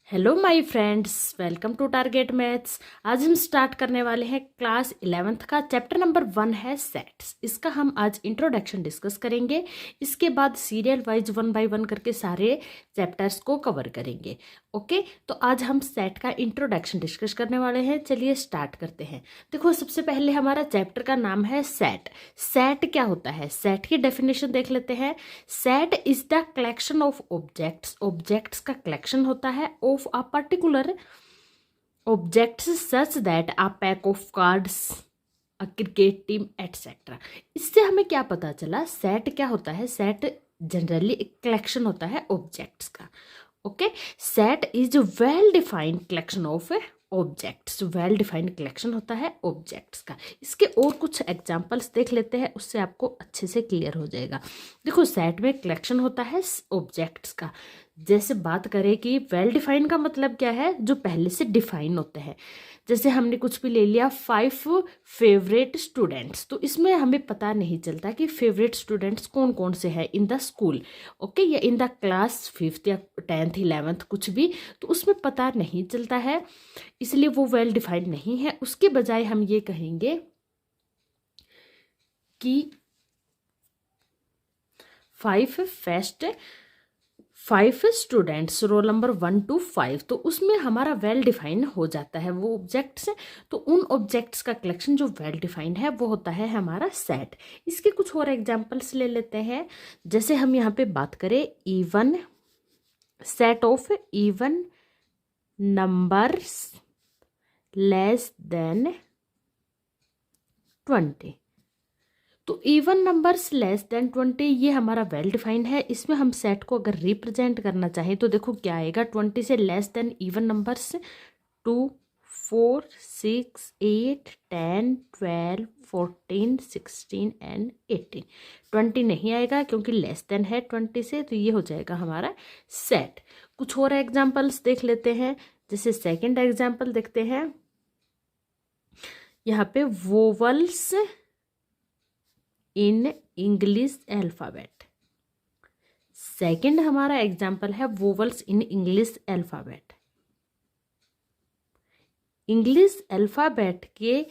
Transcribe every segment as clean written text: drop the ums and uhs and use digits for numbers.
Hello my friends, welcome to target maths. आज हम start करने वाले हैं क्लास 11th का चैप्टर नंबर 1 है सेट्स। इसका हम आज इंट्रोडक्शन डिस्कस करेंगे। इसके बाद सीरियल वाइज 1 बाय 1 करके सारे चैप्टर्स को कवर करेंगे। ओके, तो आज हम सेट का इंट्रोडक्शन डिस्कस करने वाले हैं। चलिए स्टार्ट करते हैं। देखो, सबसे पहले हमारा चैप्टर का नाम है सेट। सेट क्या होता है? सेट की डेफिनेशन देख लेते हैं। Set is the collection of objects. Objects का कलेक्शन होता है of a particular objects such that a pack of cards, a cricket team etcetera. इससे हमें क्या पता चला? सेट क्या होता है? सेट जनरली एक कलेक्शन होता है ऑब्जेक्ट्स का। Okay, set is well defined collection of objects. Well defined collection होता है ऑब्जेक्ट्स का। इसके और कुछ एग्जांपल्स देख लेते हैं, उससे आपको अच्छे से क्लियर हो जाएगा। देखो, सेट में कलेक्शन होता है ऑब्जेक्ट्स का। जैसे बात करें कि वेल डिफाइंड का मतलब क्या है? जो पहले से डिफाइन होते हैं। जैसे हमने कुछ भी ले लिया, 5 फेवरेट स्टूडेंट्स, तो इसमें हमें पता नहीं चलता कि फेवरेट स्टूडेंट्स कौन कौन से हैं इन द स्कूल। ओके, या इन द क्लास 5th या 10th 11th कुछ भी, तो उसमें पता नहीं चलता है, इसलिए वो वेल डिफाइंड नहीं है। उसके बजाय हम ये कहेंगे कि 5 स्टूडेंट्स, रोल नंबर 1 to 5, तो उसमें हमारा वेल डिफाइन हो जाता है वो ऑब्जेक्ट्स। तो उन ऑब्जेक्ट्स का कलेक्शन जो वेल डिफाइंड है वो होता है हमारा सेट। इसके कुछ और एग्जांपल्स ले लेते हैं। जैसे हम यहाँ पे बात करें even, set of even numbers less than 20। तो इवन नंबर्स लेस देन 20 ये हमारा वेल डिफाइंड है। इसमें हम सेट को अगर रिप्रेजेंट करना चाहें तो देखो क्या आएगा। 20 से less then even numbers 2, 4, 6, 8, 10, 12, 14, 16 and 18। 20 नहीं आएगा क्योंकि लेस देन है 20 से, तो ये हो जाएगा हमारा सेट। कुछ और एग्जाम्पल्स देख लेते हैं। जैसे सेकेंड एग्जाम्पल देखते हैं यहाँ पे, vowels in English alphabet. Second हमारा एग्जाम्पल है vowels in English alphabet. English alphabet के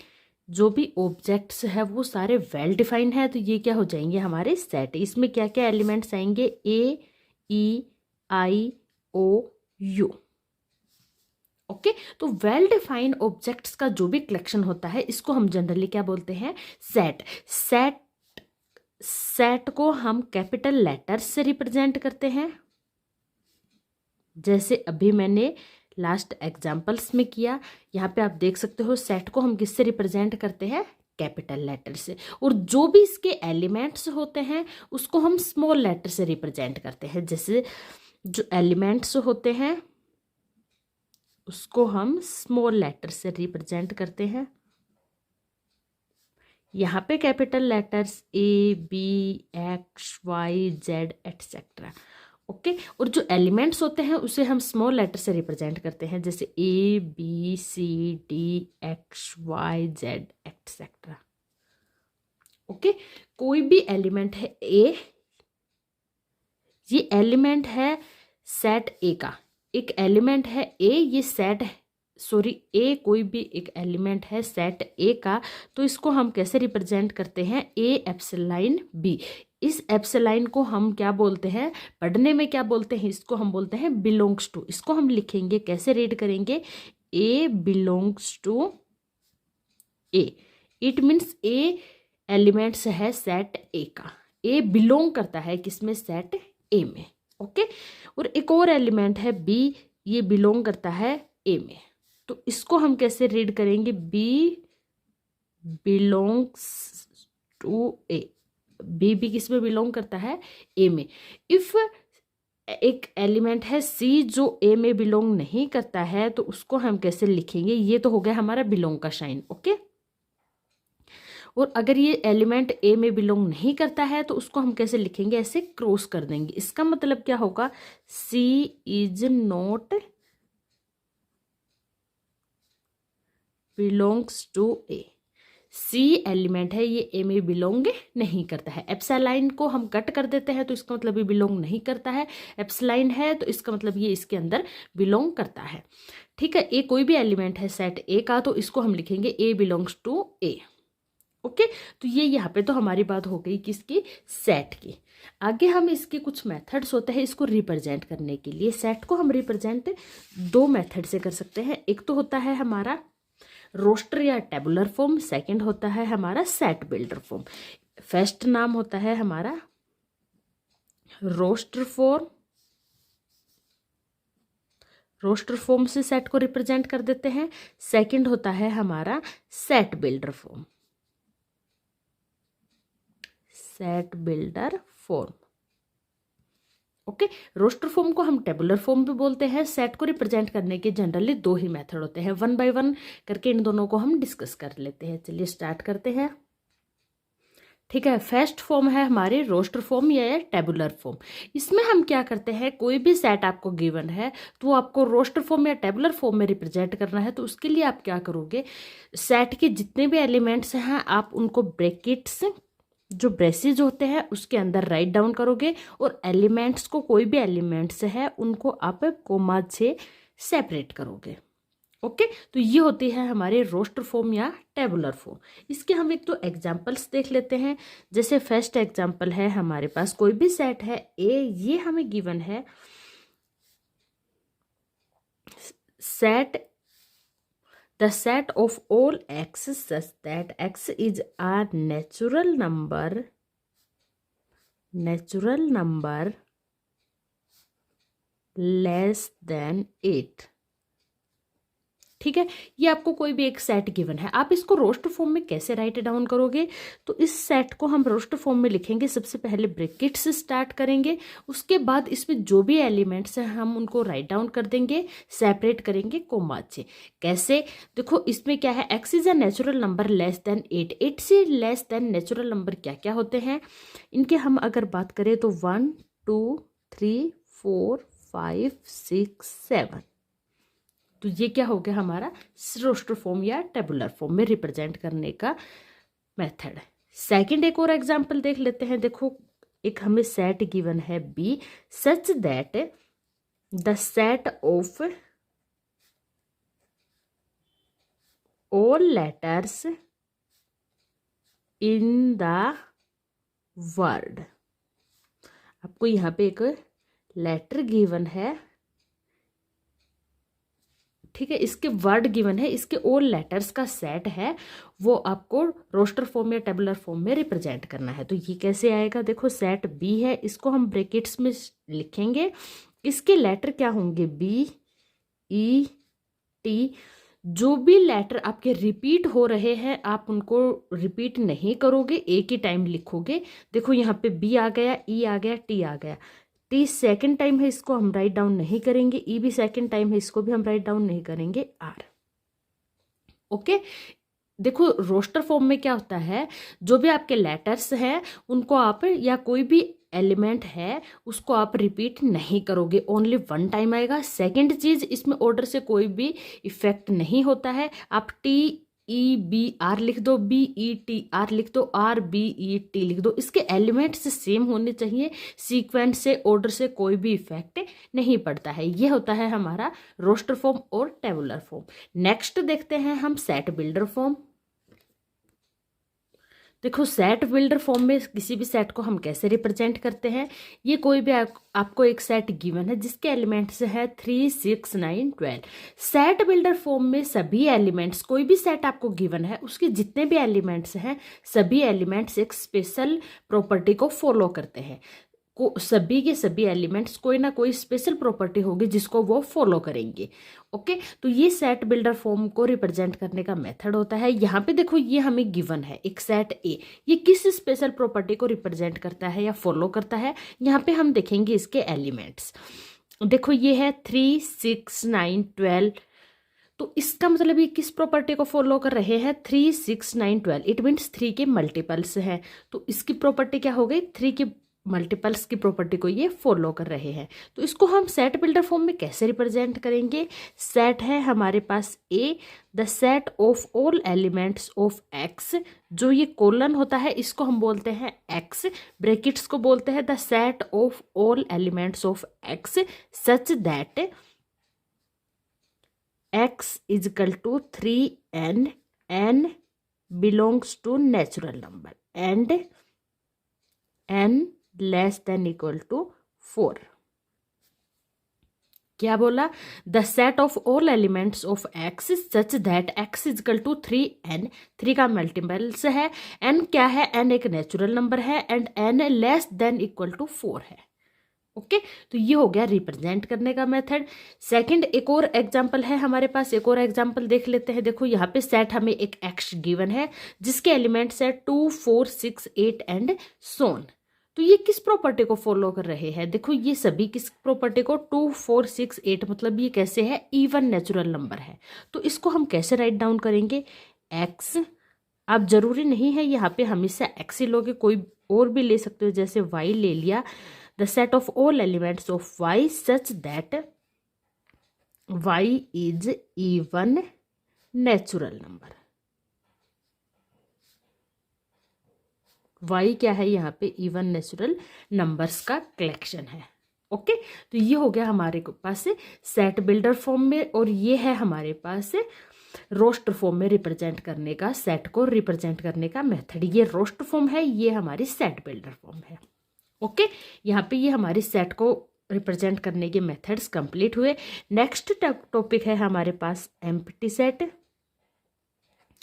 जो भी ऑब्जेक्ट्स है वो सारे वेल डिफाइंड है, तो ये क्या हो जाएंगे? हमारे सेट। इसमें क्या क्या एलिमेंट्स आएंगे? ए, ई, आई, ओ, यू। ओके, तो वेल डिफाइंड ऑब्जेक्ट्स का जो भी कलेक्शन होता है इसको हम जनरली क्या बोलते हैं? सेट। सेट को हम कैपिटल लेटर्स से रिप्रेजेंट करते हैं, जैसे अभी मैंने लास्ट एग्जांपल्स में किया। यहाँ पे आप देख सकते हो सेट को हम किससे रिप्रेजेंट करते हैं? कैपिटल लेटर से। और जो भी इसके एलिमेंट्स होते हैं उसको हम स्मॉल लेटर से रिप्रेजेंट करते हैं। जैसे जो एलिमेंट्स होते हैं उसको हम स्मॉल लेटर से रिप्रेजेंट करते हैं। यहाँ पे capital letters A, B, X, Y, Z etcetera. Okay, और जो एलिमेंट्स होते हैं उसे हम स्मॉल लेटर से रिप्रेजेंट करते हैं, जैसे A, B, C, D, X, Y, Z etcetera. Okay, कोई भी एलिमेंट है ए, ये एलिमेंट है सेट ए का। एक एलिमेंट है ए, ये सेट है, सॉरी, ए कोई भी एक एलिमेंट है सेट ए का, तो इसको हम कैसे रिप्रेजेंट करते हैं? A epsilon b. इस एप्सिलॉन को हम क्या बोलते हैं? पढ़ने में क्या बोलते हैं? इसको हम बोलते हैं बिलोंग्स टू। इसको हम लिखेंगे, कैसे रीड करेंगे? A belongs to A. It means A elements है सेट ए का। ए बिलोंग करता है किसमें? सेट ए में। ओके, और एक और एलिमेंट है बी, ये बिलोंग करता है ए में। तो इसको हम कैसे रीड करेंगे? B belongs to a. बी भी किस में बिलोंग करता है? ए में। इफ एक एलिमेंट है सी जो ए में बिलोंग नहीं करता है, तो उसको हम कैसे लिखेंगे? ये तो हो गया हमारा बिलोंग का साइन। ओके, और अगर ये एलिमेंट ए में बिलोंग नहीं करता है तो उसको हम कैसे लिखेंगे? ऐसे क्रॉस कर देंगे। इसका मतलब क्या होगा? C is not belongs to A. C element है, ये ए में बिलोंग नहीं करता है। एप्सिलॉन को हम कट कर देते हैं तो इसका मतलब ये बिलोंग नहीं करता है। एप्सिलॉन है तो इसका मतलब ये इसके अंदर बिलोंग करता है। ठीक है, ए कोई भी एलिमेंट है सेट ए का तो इसको हम लिखेंगे ए बिलोंग्स टू ए। ओके, तो ये यहाँ पे तो हमारी बात हो गई किसकी, सेट की। आगे हम इसके कुछ मेथड्स होते हैं इसको रिप्रेजेंट करने के लिए। सेट को हम रिप्रेजेंट दो मेथड से कर सकते हैं। एक तो होता है हमारा रोस्टर या टेबुलर फॉर्म, सेकंड होता है हमारा सेट बिल्डर फॉर्म। फर्स्ट नाम होता है हमारा रोस्टर फॉर्म, रोस्टर फॉर्म से सेट को रिप्रेजेंट कर देते हैं। सेकंड होता है हमारा set builder form, set builder form. Okay, roster form को हम टेबुलर फॉर्म भी बोलते हैं। सेट को रिप्रेजेंट करने के जनरली दो ही मेथड होते हैं। वन बाय वन करके इन दोनों को हम डिस्कस कर लेते हैं। चलिए स्टार्ट करते हैं। ठीक है, फर्स्ट फॉर्म है हमारी रोस्टर फॉर्म या टेबुलर फॉर्म। इसमें हम क्या करते हैं, कोई भी सेट आपको गिवन है तो आपको रोस्टर फॉर्म या टेबुलर फॉर्म में रिप्रेजेंट करना है। तो उसके लिए आप क्या करोगे, सेट के जितने भी एलिमेंट्स हैं आप उनको ब्रैकेट्स जो ब्रेसेज होते हैं उसके अंदर राइट डाउन करोगे, और एलिमेंट्स को कोई भी एलिमेंट्स है उनको आप कोमा से सेपरेट करोगे। ओके, तो ये होती है हमारे रोस्टर फॉर्म या टेबुलर फॉर्म। इसके हम एक तो एग्जांपल्स देख लेते हैं। जैसे फर्स्ट एग्जांपल है हमारे पास कोई भी सेट है ए, ये हमें गिवन है set the set of all x such that x is a natural number less than 8। ठीक है, ये आपको कोई भी एक सेट गिवन है। आप इसको रोस्टर फॉर्म में कैसे राइट डाउन करोगे, तो इस सेट को हम रोस्टर फॉर्म में लिखेंगे। सबसे पहले ब्रैकेट से स्टार्ट करेंगे, उसके बाद इसमें जो भी एलिमेंट्स हैं हम उनको राइट डाउन कर देंगे, सेपरेट करेंगे कोमा से। कैसे, देखो इसमें क्या है, x is a natural number less than 8। 8 से लेस देन नेचुरल नंबर क्या क्या होते हैं इनके हम अगर बात करें तो 1 2 3 4 5 6 7। तो ये क्या हो गया हमारा रोस्टर फॉर्म या टेबुलर फॉर्म में रिप्रेजेंट करने का मेथड है। सेकंड एक और एग्जांपल देख लेते हैं। देखो एक हमें सेट गिवन है B such that the set of all letters in the word. आपको यहाँ पे एक लेटर गिवन है, ठीक है, इसके वर्ड गिवन है, इसके ऑल लेटर्स का सेट है, वो आपको रोस्टर फॉर्म या टेबुलर फॉर्म में रिप्रेजेंट करना है। तो ये कैसे आएगा, देखो सेट बी है, इसको हम ब्रैकेट्स में लिखेंगे। इसके लेटर क्या होंगे, बी ई टी। जो भी लेटर आपके रिपीट हो रहे हैं आप उनको रिपीट नहीं करोगे, एक ही टाइम लिखोगे। देखो यहाँ पे बी आ गया, ई आ गया, टी आ गया। टी सेकंड टाइम है, इसको हम राइट डाउन नहीं करेंगे। ई भी सेकंड टाइम है, इसको भी हम राइट डाउन नहीं करेंगे। आर। ओके, देखो रोस्टर फॉर्म में क्या होता है, जो भी आपके लेटर्स हैं उनको आप या कोई भी एलिमेंट है उसको आप रिपीट नहीं करोगे, ओनली वन टाइम आएगा। सेकंड चीज, इसमें ऑर्डर से कोई भी इफेक्ट नहीं होता है। आप टी ई बी आर लिख दो, बी ई टी आर लिख दो, आर बी ई टी लिख दो, इसके एलिमेंट्स सेम होने चाहिए। सीक्वेंस से ऑर्डर से कोई भी इफेक्ट नहीं पड़ता है। ये होता है हमारा रोस्टर फॉर्म और टेबुलर फॉर्म। नेक्स्ट देखते हैं हम सेट बिल्डर फॉर्म। देखो सेट बिल्डर फॉर्म में किसी भी सेट को हम कैसे रिप्रेजेंट करते हैं, ये कोई भी आपको एक सेट गिवन है जिसके एलिमेंट्स है 3 6 9 12। सेट बिल्डर फॉर्म में सभी एलिमेंट्स, कोई भी सेट आपको गिवन है उसके जितने भी एलिमेंट्स हैं सभी एलिमेंट्स एक स्पेशल प्रॉपर्टी को फॉलो करते हैं। सभी के सभी एलिमेंट्स कोई ना कोई स्पेशल प्रॉपर्टी होगी जिसको वो फॉलो करेंगे। ओके, तो ये सेट बिल्डर फॉर्म को रिप्रेजेंट करने का मेथड होता है। यहाँ पे देखो ये हमें गिवन है एक सेट ए, ये किस स्पेशल प्रॉपर्टी को रिप्रेजेंट करता है या फॉलो करता है, यहाँ पे हम देखेंगे इसके एलिमेंट्स। देखो ये है 3 6 9 12, तो इसका मतलब ये किस प्रॉपर्टी को फॉलो कर रहे हैं, 3 6 9 12। इट मीन्स 3 के मल्टीपल्स हैं, तो इसकी प्रॉपर्टी क्या हो गई, 3 के मल्टीपल्स की प्रॉपर्टी को ये फॉलो कर रहे हैं। तो इसको हम सेट बिल्डर फॉर्म में कैसे रिप्रेजेंट करेंगे? सेट है हमारे पास A, the set of all elements of X, जो ये कोलन होता है इसको हम बोलते हैं एक्स, ब्रैकेट्स को बोलते हैं the set of all elements of x such that x is equal to 3 and n belongs to natural number and n less than equal to 4। क्या बोला? The set of all elements of x such that x is equal to 3 n, 3 का multiples है, n क्या है? N एक natural number है and n less than equal to 4 है। Okay तो ये हो गया रिप्रेजेंट करने का मेथड। सेकंड एक और एग्जांपल है हमारे पास, एक और एग्जांपल देख लेते हैं। देखो यहाँ पे सेट हमें एक एक्स गिवन है जिसके एलिमेंट्स है 2, 4, 6, 8 एंड सोन। तो ये किस प्रॉपर्टी को फॉलो कर रहे हैं? देखो ये सभी किस प्रॉपर्टी को, 2, 4, 6, 8, मतलब ये कैसे है? इवन नेचुरल नंबर है। तो इसको हम कैसे राइट डाउन करेंगे? एक्स, अब जरूरी नहीं है यहाँ पे हमेशा एक्स ही लोगे, कोई और भी ले सकते हो, जैसे वाई ले लिया। The set of all elements of y such that y is even natural number. Y क्या है? यहाँ पे इवन नेचुरल नंबर्स का कलेक्शन है। ओके तो ये हो गया हमारे पास सेट बिल्डर फॉर्म में, और ये है हमारे पास रोस्टर फॉर्म में रिप्रेजेंट करने का, सेट को रिप्रेजेंट करने का मेथड। ये रोस्टर फॉर्म है, ये हमारी सेट बिल्डर फॉर्म है। ओके यहाँ पे ये हमारी सेट को रिप्रेजेंट करने के मेथड्स कंप्लीट हुए। नेक्स्ट टॉपिक है हमारे पास एम्प्टी सेट,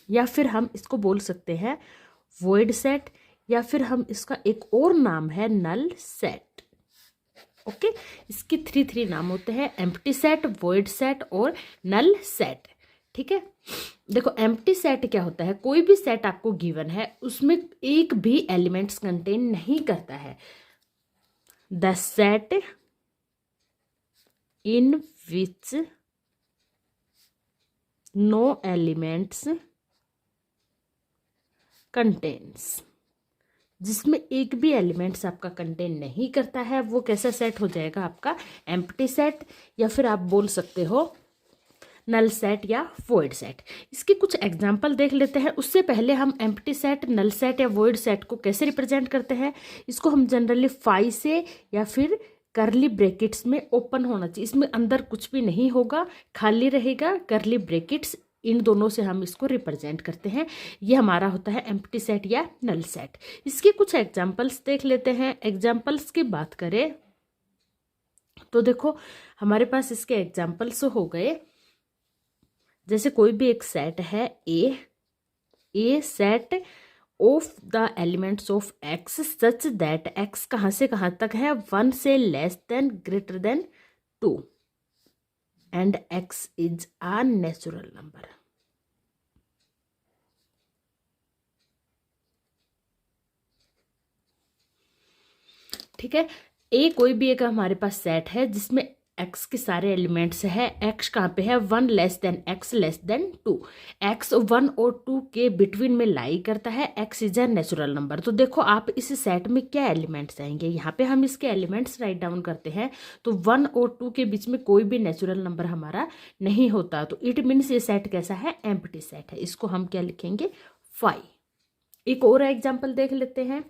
या फिर हम इसको बोल सकते हैं वॉइड सेट, या फिर हम इसका एक और नाम है नल सेट। ओके इसके 3 नाम होते हैं, एम्प्टी सेट, वॉइड सेट और नल सेट। ठीक है देखो एम्प्टी सेट क्या होता है? कोई भी सेट आपको गिवन है उसमें एक भी एलिमेंट्स कंटेन नहीं करता है। The set in which no elements contains, जिसमें एक भी एलिमेंट्स आपका कंटेन नहीं करता है, वो कैसा सेट हो जाएगा? आपका एम्प्टी सेट, या फिर आप बोल सकते हो नल सेट या वॉइड सेट। इसके कुछ एग्जाम्पल देख लेते हैं। उससे पहले हम एम्प्टी सेट, नल सेट या वॉइड सेट को कैसे रिप्रेजेंट करते हैं? इसको हम जनरली फाई से या फिर करली ब्रैकेट्स में ओपन होना चाहिए, इसमें अंदर कुछ भी नहीं होगा, खाली रहेगा, करली ब्रैकेट्स, इन दोनों से हम इसको रिप्रेजेंट करते हैं। ये हमारा होता है एम्प्टी सेट या नल सेट। इसके कुछ एग्जाम्पल्स देख लेते हैं। एग्जाम्पल्स की बात करें तो देखो हमारे पास इसके एग्जाम्पल्स हो गए, जैसे कोई भी एक सेट है a set of the elements of x such that X कहाँ से कहाँ तक है? 1 से less than greater than 2 and X is a natural number. ठीक है ए कोई भी एक हमारे पास सेट है जिसमें एक्स के सारे एलिमेंट्स है। एक्स कहाँ पे है? 1 less than X less then 2, x 1 और 2 के बिटवीन में लाई करता है। X is a natural number. तो देखो आप इस सेट में क्या एलिमेंट्स आएंगे, यहाँ पे हम इसके एलिमेंट्स राइट डाउन करते हैं तो 1 और 2 के बीच में कोई भी नेचुरल नंबर हमारा नहीं होता, तो इट मीन्स ये सेट कैसा है? एम्प्टी सेट है। इसको हम क्या लिखेंगे? 5। एक और एग्जाम्पल देख लेते हैं।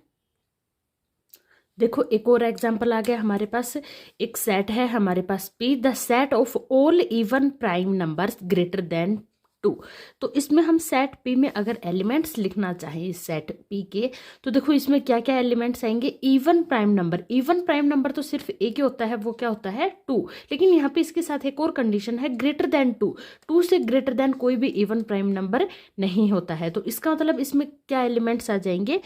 देखो एक और एग्जाम्पल आ गया हमारे पास, एक सेट है हमारे पास P, the set of all even prime numbers greater than 2। तो इसमें हम सेट पी में अगर एलिमेंट्स लिखना चाहें इस सेट पी के, तो देखो इसमें क्या क्या एलिमेंट्स आएंगे? Even prime number. Even prime number तो सिर्फ एक ही होता है, वो क्या होता है? 2। लेकिन यहाँ पे इसके साथ एक और कंडीशन है, ग्रेटर देन 2। 2 से ग्रेटर देन कोई भी इवन प्राइम नंबर नहीं होता है। तो इसका मतलब इसमें क्या एलिमेंट्स आ जाएंगे?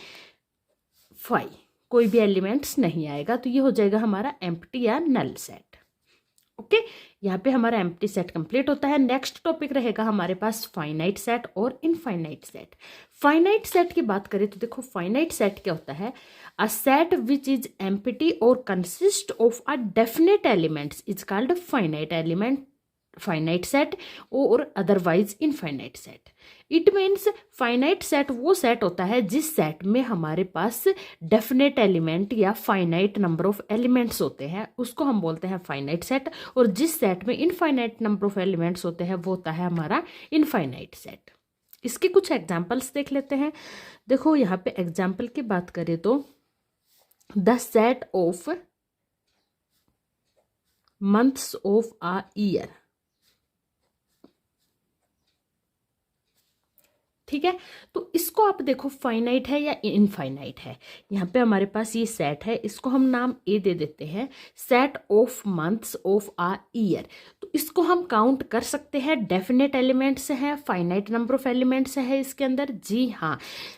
5, कोई भी एलिमेंट्स नहीं आएगा। तो ये हो जाएगा हमारा एम्प्टी या नल सेट। ओके यहाँ पे हमारा एम्प्टी सेट कंप्लीट होता है। नेक्स्ट टॉपिक रहेगा हमारे पास फाइनाइट सेट और इनफाइनाइट सेट। फाइनाइट सेट की बात करें तो देखो फाइनाइट सेट क्या होता है? A set which is empty और consist of a definite elements is called finite element finite set और otherwise infinite set. It means finite set वो सेट होता है जिस सेट में हमारे पास डेफिनेट एलिमेंट या फाइनाइट नंबर ऑफ एलिमेंट्स होते हैं, उसको हम बोलते हैं फाइनाइट सेट। और जिस सेट में इनफाइनाइट नंबर ऑफ एलिमेंट्स होते हैं वो होता है हमारा इनफाइनाइट सेट। इसके कुछ एग्जाम्पल्स देख लेते हैं। देखो यहाँ पे एग्जाम्पल की बात करें तो the set of months of a year, ठीक है। तो इसको आप देखो फाइनाइट है या इनफाइनाइट है। यहाँ पे हमारे पास ये सेट है, इसको हम नाम ए दे देते हैं, set of months of a year. तो इसको हम काउंट कर सकते हैं, डेफिनेट एलिमेंट्स हैं, फाइनाइट नंबर ऑफ एलिमेंट्स है इसके अंदर। जी हाँ,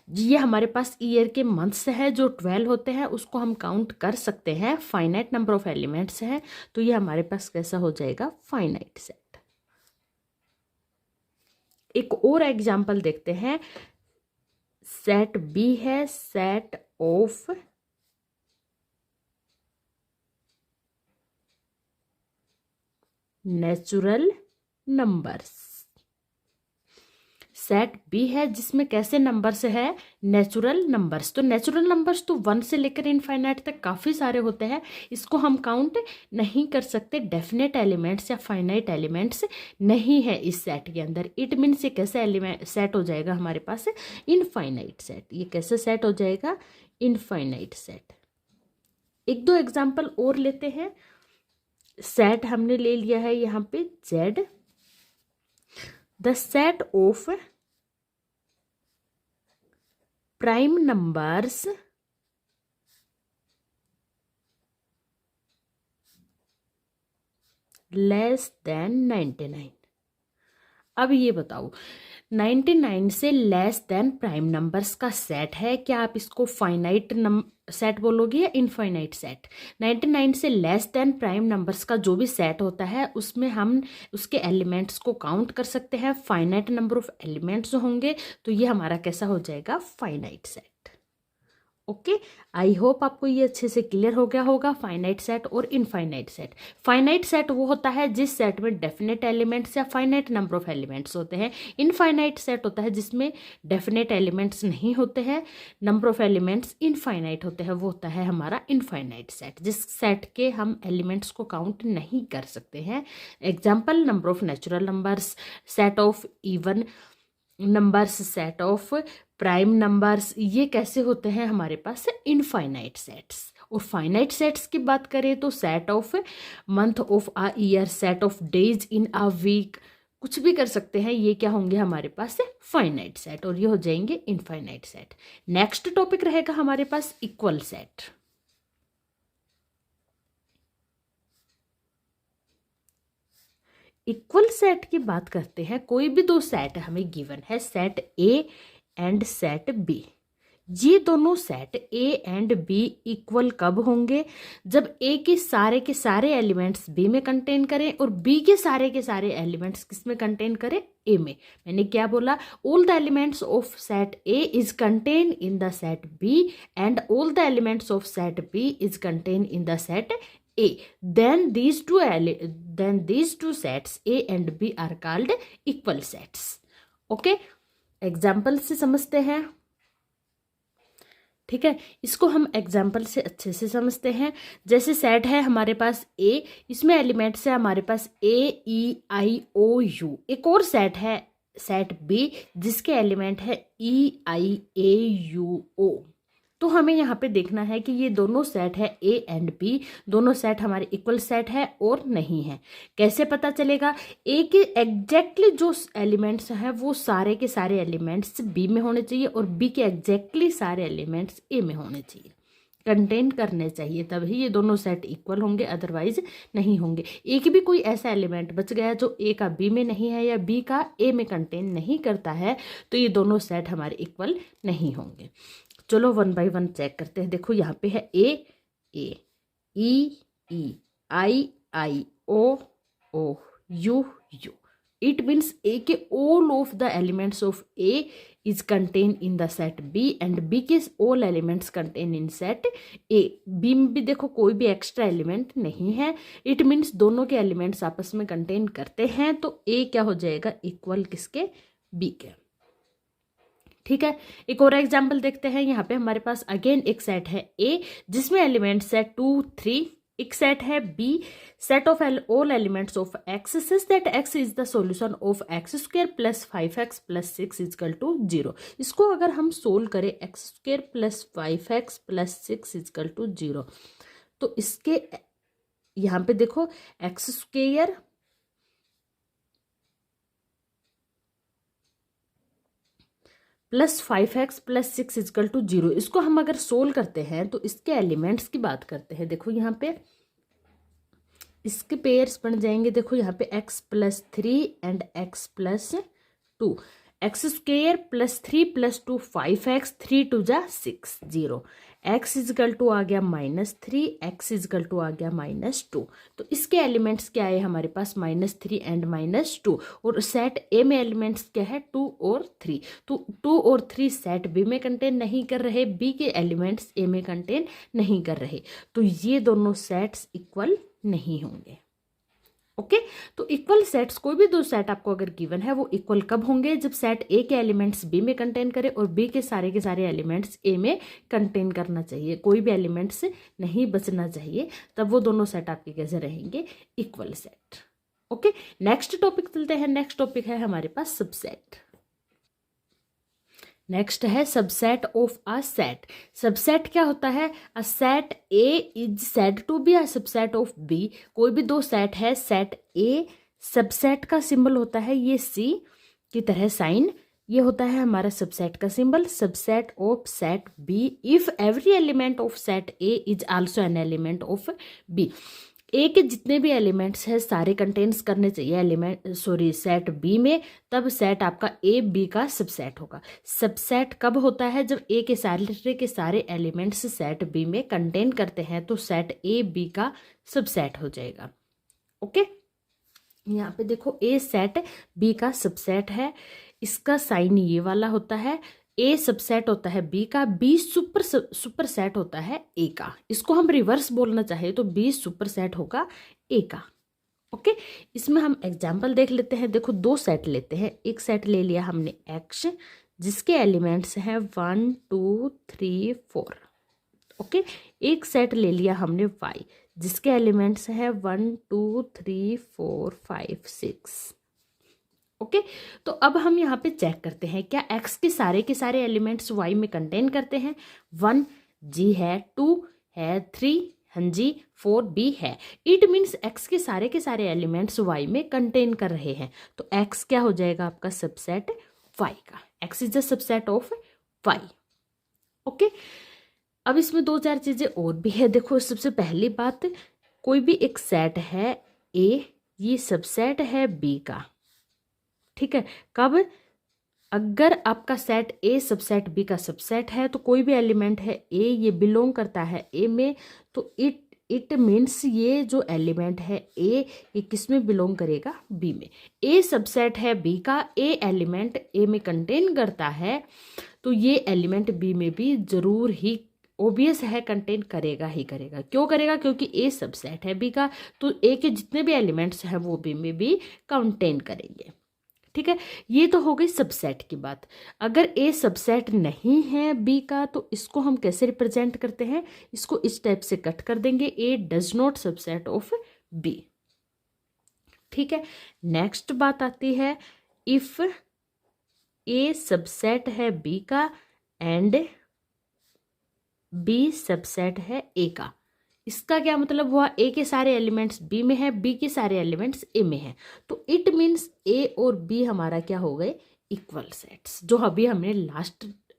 ये हमारे पास ईयर के मंथ्स है जो 12 होते हैं, उसको हम काउंट कर सकते हैं, फाइनाइट नंबर ऑफ एलिमेंट्स हैं। तो ये हमारे पास कैसा हो जाएगा, फाइनाइट सेट। एक और एग्जाम्पल देखते हैं, सेट बी है, set of natural numbers. Set B है जिसमें कैसे नंबर्स है, नेचुरल नंबर्स। तो नेचुरल नंबर्स तो 1 से लेकर इनफाइनाइट तक काफ़ी सारे होते हैं, इसको हम काउंट नहीं कर सकते, डेफिनेट एलिमेंट्स या फाइनाइट एलिमेंट्स नहीं है इस सेट के अंदर। इट मीन्स ये कैसे एलिमेंट सेट हो जाएगा हमारे पास, इनफाइनाइट सेट। ये कैसे सेट हो जाएगा, इनफाइनाइट सेट। एक दो एग्जाम्पल और लेते हैं। सेट हमने ले लिया है यहाँ पे Z, the set of prime numbers less than 99। अब ये बताओ 99 से लेस देन प्राइम नंबर्स का सेट है, क्या आप इसको फाइनाइट सेट बोलोगे या इनफाइनाइट सेट? 99 से लेस देन प्राइम नंबर्स का जो भी सेट होता है उसमें हम उसके एलिमेंट्स को काउंट कर सकते हैं, फाइनाइट नंबर ऑफ एलिमेंट्स होंगे। तो ये हमारा कैसा हो जाएगा, finite set. Okay, I hope आपको ये अच्छे से क्लियर हो गया होगा, फाइनाइट सेट और इनफाइनाइट सेट। फाइनाइट सेट वो होता है जिस सेट में डेफिनेट एलिमेंट्स या फाइनाइट नंबर ऑफ एलिमेंट्स होते हैं। इनफाइनाइट सेट होता है जिसमें डेफिनेट एलिमेंट्स नहीं होते हैं, नंबर ऑफ एलिमेंट्स इनफाइनाइट होते हैं, वो होता है हमारा इनफाइनाइट सेट, जिस सेट के हम एलिमेंट्स को काउंट नहीं कर सकते हैं। Example, number of natural numbers, set of even numbers, set of prime numbers, ये कैसे होते हैं हमारे पास, इनफाइनाइट सेट्स। और फाइनाइट सेट्स की बात करें तो set of month of a year, set of days in a week, कुछ भी कर सकते हैं, ये क्या होंगे हमारे पास, फाइनाइट सेट, और ये हो जाएंगे इनफाइनाइट सेट। नेक्स्ट टॉपिक रहेगा हमारे पास इक्वल सेट। इक्वल सेट की बात करते हैं, कोई भी दो सेट हमें गिवन है, set A and set B. ये दोनों set A and B equal कब होंगे, जब ए के सारे एलिमेंट्स बी में कंटेन करें और बी के सारे एलिमेंट्स किस में कंटेन करें, ए में। मैंने क्या बोला, all the elements of set A is contain in the set B and all the elements of set B is contain in the set A. Then these two sets A and B are called equal sets. Okay? Example से समझते हैं, ठीक है। इसको हम example से अच्छे से समझते हैं। जैसे सेट है हमारे पास A, इसमें एलिमेंट्स है हमारे पास A, E, I, O, U। एक और सेट है सेट B जिसके एलिमेंट है E, I, A, U, O। तो हमें यहाँ पे देखना है कि ये दोनों सेट है ए एंड बी, दोनों सेट हमारे इक्वल सेट है और नहीं है। कैसे पता चलेगा, ए के एग्जैक्टली जो एलिमेंट्स हैं वो सारे के सारे एलिमेंट्स बी में होने चाहिए और बी के एग्जैक्टली सारे एलिमेंट्स ए में होने चाहिए, कंटेन करने चाहिए, तभी ये दोनों सेट इक्वल होंगे, अदरवाइज नहीं होंगे। एक भी कोई ऐसा एलिमेंट बच गया जो ए का बी में नहीं है या बी का ए में कंटेन नहीं करता है तो ये दोनों सेट हमारे इक्वल नहीं होंगे। चलो 1 बाय 1 चेक करते हैं। देखो यहाँ पे है A E E, I O U U, it means A के all of the elements of A is contain in the set B and B के all elements contain in set A. B में भी देखो कोई भी extra element नहीं है, it means दोनों के एलिमेंट्स आपस में कंटेन करते हैं, तो ए क्या हो जाएगा, इक्वल किसके, बी के। ठीक है, एक और एग्जाम्पल देखते हैं। यहाँ पे हमारे पास अगेन एक सेट है ए जिसमें एलिमेंट्स है 2 3, एक सेट है B set of all elements of x such that x is the solution of x square plus 5x plus 6 equal to 0। इसको अगर हम सोल्व करें x square plus 5x plus 6 equal to 0, तो इसके यहाँ पे देखो x square plus 5x plus 6 equal to 0, इसको हम अगर सोल्व करते हैं तो इसके एलिमेंट्स की बात करते हैं। देखो यहाँ पे इसके पेयर्स बन जाएंगे, देखो यहाँ पे x plus 3 and x plus 2, x square plus 3 plus 2 5x, 3 2 जा 6 0, x इजकल टू आ गया -3, x इजकल टू आ गया -2। तो इसके एलिमेंट्स क्या है हमारे पास, -3 एंड -2, और सेट ए में एलिमेंट्स क्या है 2 और 3। तो 2 और 3 सेट बी में कंटेन नहीं कर रहे, बी के एलिमेंट्स ए में कंटेन नहीं कर रहे, तो ये दोनों सेट्स इक्वल नहीं होंगे। ओके तो इक्वल सेट्स, कोई भी दो सेट आपको अगर गिवन है वो इक्वल कब होंगे, जब सेट ए के एलिमेंट्स बी में कंटेन करे और बी के सारे एलिमेंट्स ए में कंटेन करना चाहिए, कोई भी एलिमेंट्स नहीं बचना चाहिए, तब वो दोनों सेट आपके कैसे रहेंगे, equal set. Okay next topic चलते हैं। नेक्स्ट टॉपिक है हमारे पास सबसेट। नेक्स्ट है subset of a set. Subset क्या होता है, a set A is said to be a subset of B. कोई भी दो सेट है, सेट ए, सबसेट का सिंबल होता है ये सी की तरह साइन, ये होता है हमारा सबसेट का symbol. Subset of set B if every element of set A is also an element of B. A के जितने भी एलिमेंट्स हैं सारे कंटेन्स करने चाहिए सेट बी में, तब सेट आपका ए बी का सबसेट होगा। सबसेट कब होता है, जब ए के सारे एलिमेंट्स सेट बी में कंटेन करते हैं, तो सेट ए बी का सबसेट हो जाएगा। ओके यहाँ पे देखो ए सेट बी का सबसेट है, इसका साइन ये वाला होता है। ए सबसेट होता है बी का, बी सुपर सेट होता है ए का। इसको हम रिवर्स बोलना चाहे तो बी सुपर सेट होगा ए का। ओके इसमें हम एग्जाम्पल देख लेते हैं। देखो दो सेट लेते हैं, एक सेट ले लिया हमने एक्स जिसके एलिमेंट्स हैं 1 2 3 4। ओके एक सेट ले लिया हमने वाई जिसके एलिमेंट्स हैं 1 2 3 4 5 6। ओके तो अब हम यहाँ पे चेक करते हैं क्या एक्स के सारे एलिमेंट्स वाई में कंटेन करते हैं। 1 जी है, 2 है, 3 हाँ जी, 4 बी है। इट मीन्स एक्स के सारे एलिमेंट्स वाई में कंटेन कर रहे हैं, तो एक्स क्या हो जाएगा आपका सबसेट वाई का। X is the subset of y. Okay अब इसमें दो चार चीजें और भी है। देखो सबसे पहली बात, कोई भी एक सेट है ए, ये सबसेट है बी का। ठीक है, कब, अगर आपका सेट ए सबसेट बी का सबसेट है, तो कोई भी एलिमेंट है ए ये बिलोंग करता है ए में, तो इट मीन्स ये जो एलिमेंट है ए ये किस में बिलोंग करेगा, बी में। ए सबसेट है बी का, ए एलिमेंट ए में कंटेन करता है, तो ये एलिमेंट बी में भी जरूर ही ओबियस है कंटेन करेगा ही करेगा। क्यों करेगा, क्योंकि ए सबसेट है बी का, तो ए के जितने भी एलिमेंट्स हैं वो बी में भी कंटेन करेंगे। ठीक है, ये तो हो गई सबसेट की बात। अगर ए सबसेट नहीं है बी का, तो इसको हम कैसे रिप्रेजेंट करते हैं, इसको इस टाइप से कट कर देंगे, A does not subset of B. ठीक है, नेक्स्ट बात आती है, इफ ए सबसेट है बी का एंड बी सबसेट है ए का। इसका क्या मतलब हुआ, ए के सारे एलिमेंट्स बी में है, बी के सारे एलिमेंट्स ए में है, तो इट मीन्स ए और बी हमारा क्या हो गए, इक्वल सेट्स। जो अभी हमने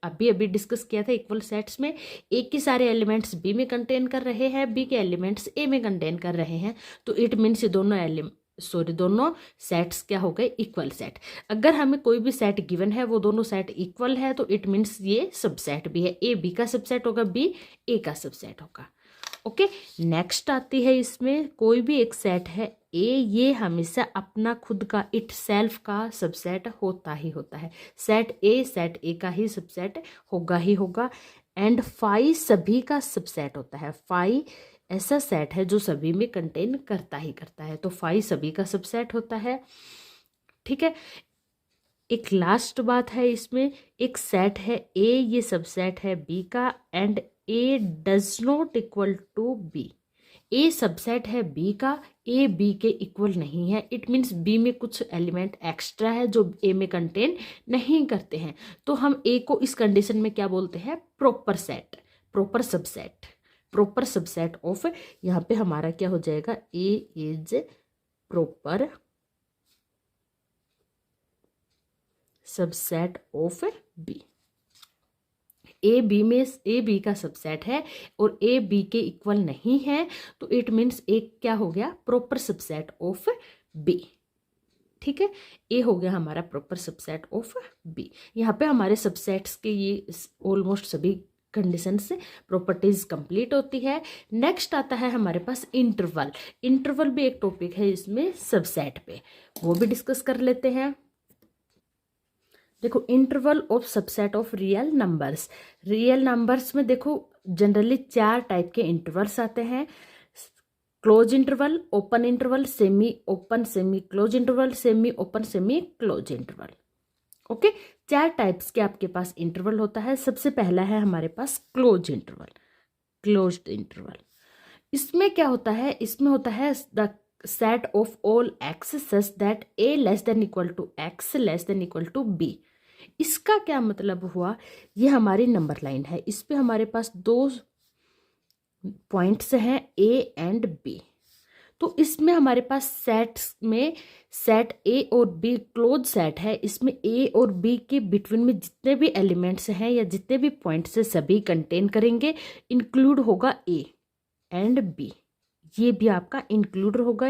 अभी डिस्कस किया था इक्वल सेट्स में, ए के सारे एलिमेंट्स बी में कंटेन कर रहे हैं, बी के एलिमेंट्स ए में कंटेन कर रहे हैं, तो इट मीन्स ये दोनों सेट्स क्या हो गए, इक्वल सेट। अगर हमें कोई भी सेट गिवन है वो दोनों सेट इक्वल है, तो इट मीन्स ये सबसेट भी है, ए बी का सबसेट होगा, बी ए का सबसेट होगा। ओके, नेक्स्ट आती है इसमें कोई भी एक सेट है ए, ये हमेशा अपना खुद का इट सेल्फ का सबसेट होता ही होता है। सेट ए का ही सबसेट होगा ही होगा। एंड फाई सभी का सबसेट होता है। फाई ऐसा सेट है जो सभी में कंटेन करता ही करता है, तो फाई सभी का सबसेट होता है। ठीक है, एक लास्ट बात है इसमें, एक सेट है ए, ये सबसेट है बी का, and A does not equal to B. A subset है बी का, ए बी के इक्वल नहीं है। इट मीन्स बी में कुछ एलिमेंट एक्स्ट्रा है जो ए में कंटेन नहीं करते हैं, तो हम ए को इस कंडीशन में क्या बोलते हैं, proper set, proper subset, proper subset of. यहाँ पे हमारा क्या हो जाएगा, A is proper subset of B. A B का सबसेट है और ए बी के इक्वल नहीं है, तो इट मीन्स ए क्या हो गया, प्रॉपर सबसेट ऑफ बी। ठीक है, ए हो गया हमारा प्रॉपर सबसेट ऑफ बी। यहाँ पे हमारे सबसेट्स के ये ऑलमोस्ट सभी कंडीशन से प्रॉपर्टीज कंप्लीट होती है। नेक्स्ट आता है हमारे पास इंटरवल। इंटरवल भी एक टॉपिक है इसमें सबसेट पे, वो भी डिस्कस कर लेते हैं। देखो, interval of subset of real numbers. Real numbers में देखो जनरली 4 टाइप के इंटरवल्स आते हैं, close interval, open interval, semi open, semi close interval, semi open, semi close interval. Okay, 4 types के आपके पास इंटरवल होता है। सबसे पहला है हमारे पास क्लोज इंटरवल। क्लोज्ड इंटरवल, इसमें क्या होता है, इसमें होता है the set of all x such that a less than equal to x less than equal to b. इसका क्या मतलब हुआ, ये हमारी नंबर लाइन है, इस पे हमारे पास 2 पॉइंट्स हैं ए एंड बी। तो इसमें हमारे पास सेट्स में सेट ए और बी क्लोज सेट है। इसमें ए और बी के बिटवीन में जितने भी एलिमेंट्स हैं या जितने भी पॉइंट्स है सभी कंटेन करेंगे, इंक्लूड होगा ए एंड बी, ये भी आपका इंक्लूड होगा,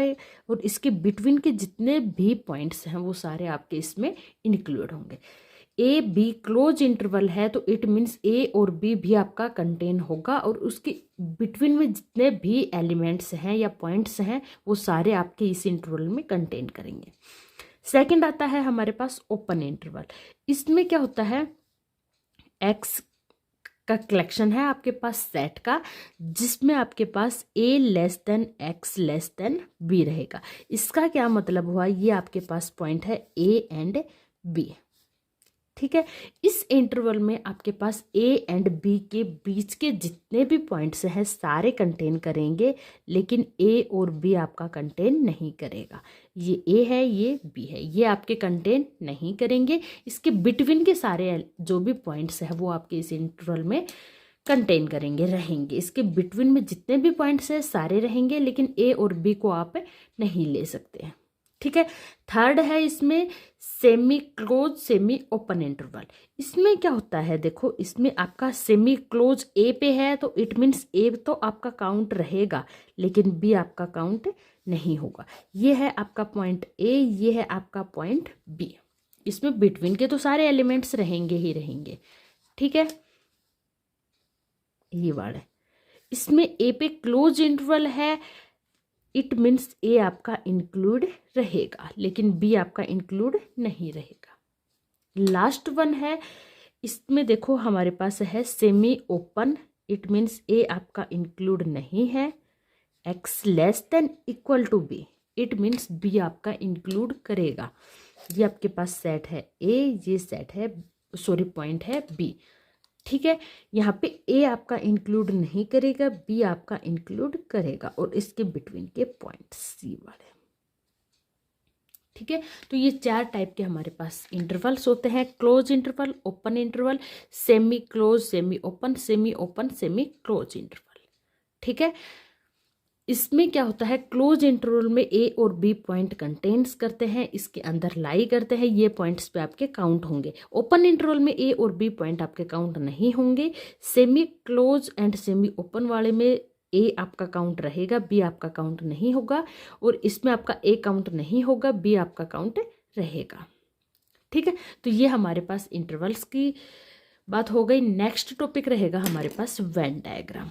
और इसके बिटवीन के जितने भी पॉइंट्स हैं वो सारे आपके इसमें इंक्लूड होंगे। ए बी क्लोज इंटरवल है तो इट मीन्स ए और बी भी आपका कंटेन होगा, और उसके बिटवीन में जितने भी एलिमेंट्स हैं या पॉइंट्स हैं वो सारे आपके इस इंटरवल में कंटेन करेंगे। सेकंड आता है हमारे पास ओपन इंटरवल। इसमें क्या होता है, एक्स का कलेक्शन है आपके पास सेट का, जिसमें आपके पास A less than X less than B रहेगा। इसका क्या मतलब हुआ, ये आपके पास पॉइंट है ए एंड बी। ठीक है, इस इंटरवल में आपके पास ए एंड बी के बीच के जितने भी पॉइंट्स हैं सारे कंटेन करेंगे, लेकिन ए और बी आपका कंटेन नहीं करेगा। ये ए है, ये बी है, ये आपके कंटेन नहीं करेंगे। इसके बिटवीन के सारे जो भी पॉइंट्स हैं वो आपके इस इंटरवल में कंटेन करेंगे, रहेंगे। इसके बिटवीन में जितने भी पॉइंट्स हैं सारे रहेंगे, लेकिन ए और बी को आप नहीं ले सकते हैं। ठीक है, थर्ड है इसमें semi close semi open interval. इसमें क्या होता है, देखो इसमें आपका सेमी क्लोज ए पे है तो इट मीन्स ए तो आपका काउंट रहेगा, लेकिन बी आपका काउंट नहीं होगा। ये है आपका पॉइंट ए, ये है आपका पॉइंट बी। इसमें बिटवीन के तो सारे एलिमेंट्स रहेंगे ही रहेंगे। ठीक है, ये वाला इसमें ए पे क्लोज इंटरवल है, इट मीन्स ए आपका इंक्लूड रहेगा, लेकिन बी आपका इंक्लूड नहीं रहेगा। लास्ट वन है, इसमें देखो हमारे पास है semi open, it means a आपका इंक्लूड नहीं है, x less than equal to b, it means b आपका इंक्लूड करेगा। ये आपके पास सेट है ए, ये सेट है पॉइंट है बी। ठीक है, यहाँ पे ए आपका इंक्लूड नहीं करेगा, बी आपका इंक्लूड करेगा, और इसके बिटवीन के पॉइंट सी वाले। ठीक है, तो ये 4 टाइप के हमारे पास इंटरवल्स होते हैं, close interval, open interval, semi close, semi open, semi close interval. ठीक है, इसमें क्या होता है, क्लोज इंटरवल में ए और बी पॉइंट कंटेन्स करते हैं, इसके अंदर लाई करते हैं, ये पॉइंट्स पे आपके काउंट होंगे। ओपन इंटरवल में ए और बी पॉइंट आपके काउंट नहीं होंगे। Semi close and semi open वाले में ए आपका काउंट रहेगा, बी आपका काउंट नहीं होगा, और इसमें आपका ए काउंट नहीं होगा, बी आपका काउंट रहेगा। ठीक है, तो ये हमारे पास इंटरवल्स की बात हो गई। नेक्स्ट टॉपिक रहेगा हमारे पास वेन डायग्राम।